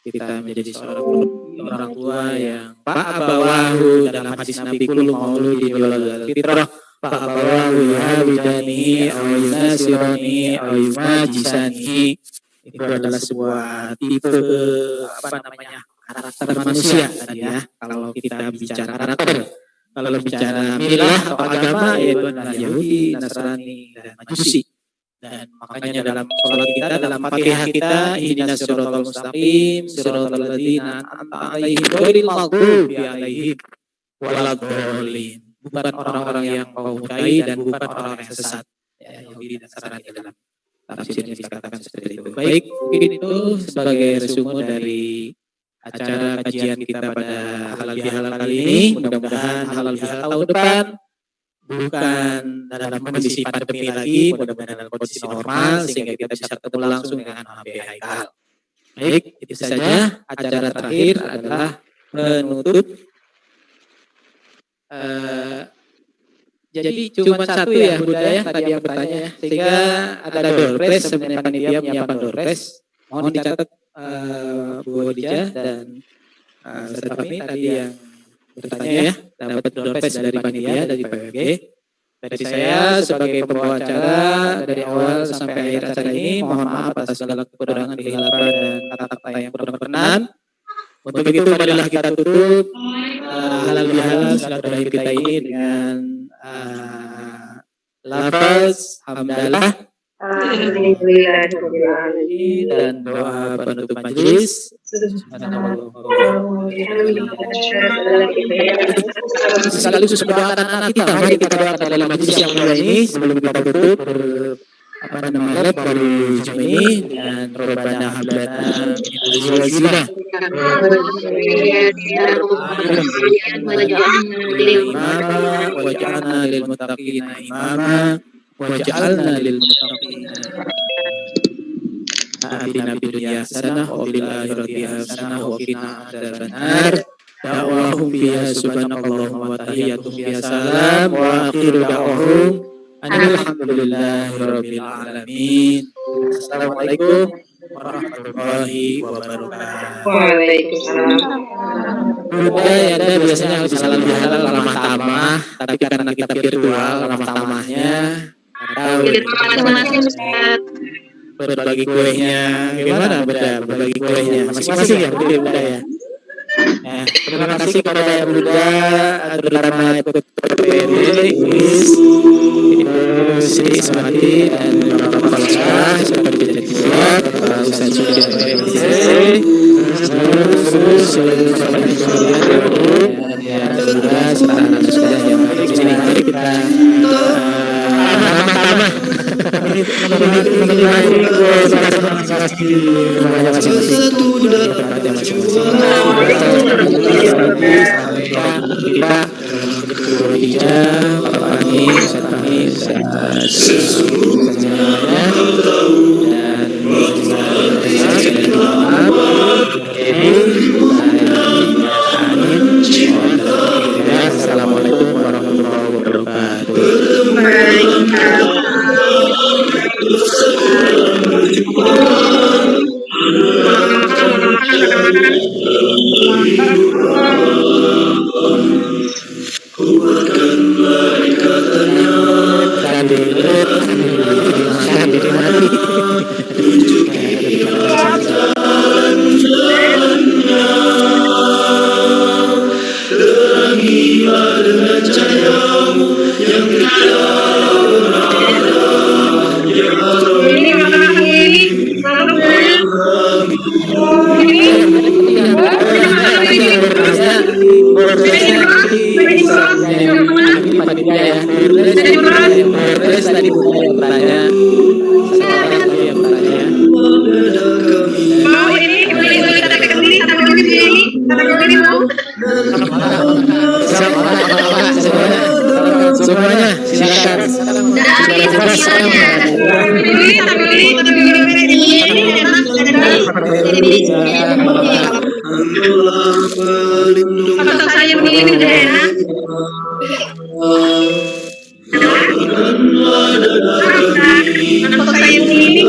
kita menjadi seorang orang tua yang fa'abawahu dalam hadis Nabi kullu mauludin yuladu fitrah fa'abawahu yuhawidanihi aw yunasiranihi aw yumajisanihi. Itu adalah sebuah tipe karakter manusia tadi ya. Kalau kita bicara karakter, kalau bicara milah atau agama, yaitu adalah Yahudi, Nasrani, dan Majusi. Dan makanya dalam sholat kita, dalam Fatihah kita, ihdinas siratal mustaqim, siratal ladzina an'amta 'alaihim ghairil maghdubi 'alaihim waladdallin. Bukan orang-orang yang kau murkai dan bukan orang yang sesat. Ya, Yahudi dan Nasrani dalam tafsirnya dikatakan seperti itu. Baik, mungkin itu sebagai resume dari acara kajian kita pada halal bihalal kali ini. Mudah-mudahan halal bihalal tahun depan bukan dalam kondisi pandemi lagi, mudah-mudahan dalam kondisi normal sehingga kita bisa ketemu langsung dengan HB Haikal. Baik, itu saja. Acara terakhir adalah menutup. Jadi cuma satu ya Bunda ya tadi yang bertanya ya, sehingga ada doorpress sebenarnya panitia menyiapkan doorpress. Mohon dicatat Bu Adija dan serta kami tadi yang bertanya ya, dapat doorpress dari panitia dari PWG. Dari saya sebagai pembawa acara dari awal sampai akhir acara ini, mohon maaf atas segala kekurangan, kegelapan dan kata-kata yang kurang berkenan. Untuk itu marilah kita tutup halal bihalal silaturahim kita ini dengan lafaz hamdalah dan doa penutup majelis. Sekaligus mendoakan anak kita. Mari kita doakan dalam majelis yang mulia ini sebelum kita tutup baru jam ini dan Rabbana hablana min azwajina waj'alna lil muttaqina imama waj'alna lil muttaqina atina fid dunya hasanah wa fil akhirati hasanah wa qina adzabannar. Da'wahum fiha subhanakallahumma wa tahiyyatuhum fiha salam wa akhiru da'wahum alhamdulillahirabbil alamin. Assalamualaikum warahmatullahi wabarakatuh. Waalaikumsalam. Bunda ya ada biasanya harus halal bihalal ramah tamah, tapi karena kita virtual ramah tamahnya berbagi kuenya gimana Bunda? Berbagi kuenya masing-masing ya Bunda ya. Terima kasih kepada Bunda terutama ikut PPD, Sri Ismati dan Bapak Falsah seperti jadi buat Ustaz Sudian PPD seluruh sahabat dan ya Bunda serta anak sekalian yang ada di sini. Mari kita ramah-tamah Assalamualaikum warahmatullahi wabarakatuh. Yang Terus tadi Bunda yang bertanya, seorang ibu yang bertanya. Mau ini boleh katakan sendiri, katakan sendiri mau. Semuanya silakan. Kalau saya begini udah enak. Kalau saya begini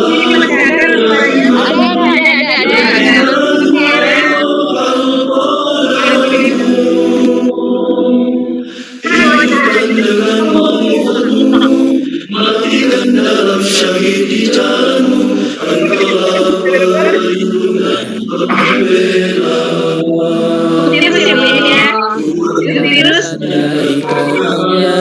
matikan dalam syahid di jalanmu, engkaulah perlindungan pembela. virus Dari karunia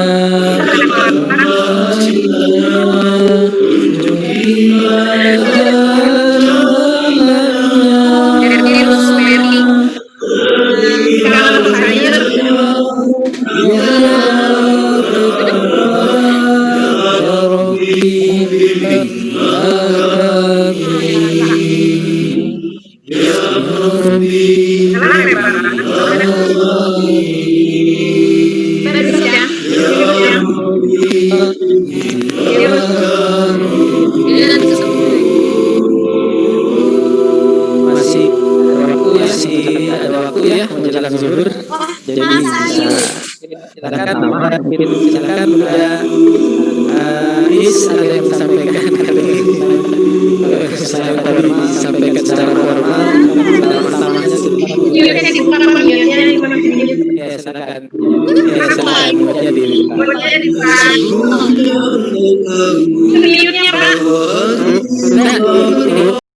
masih ada waktu ya menjelang zuhur, jadi silakan silakan Bunda Is ada yang disampaikan. Saya tadi disampaikan secara formal pertamanya ya silakan Mute-nya Pak.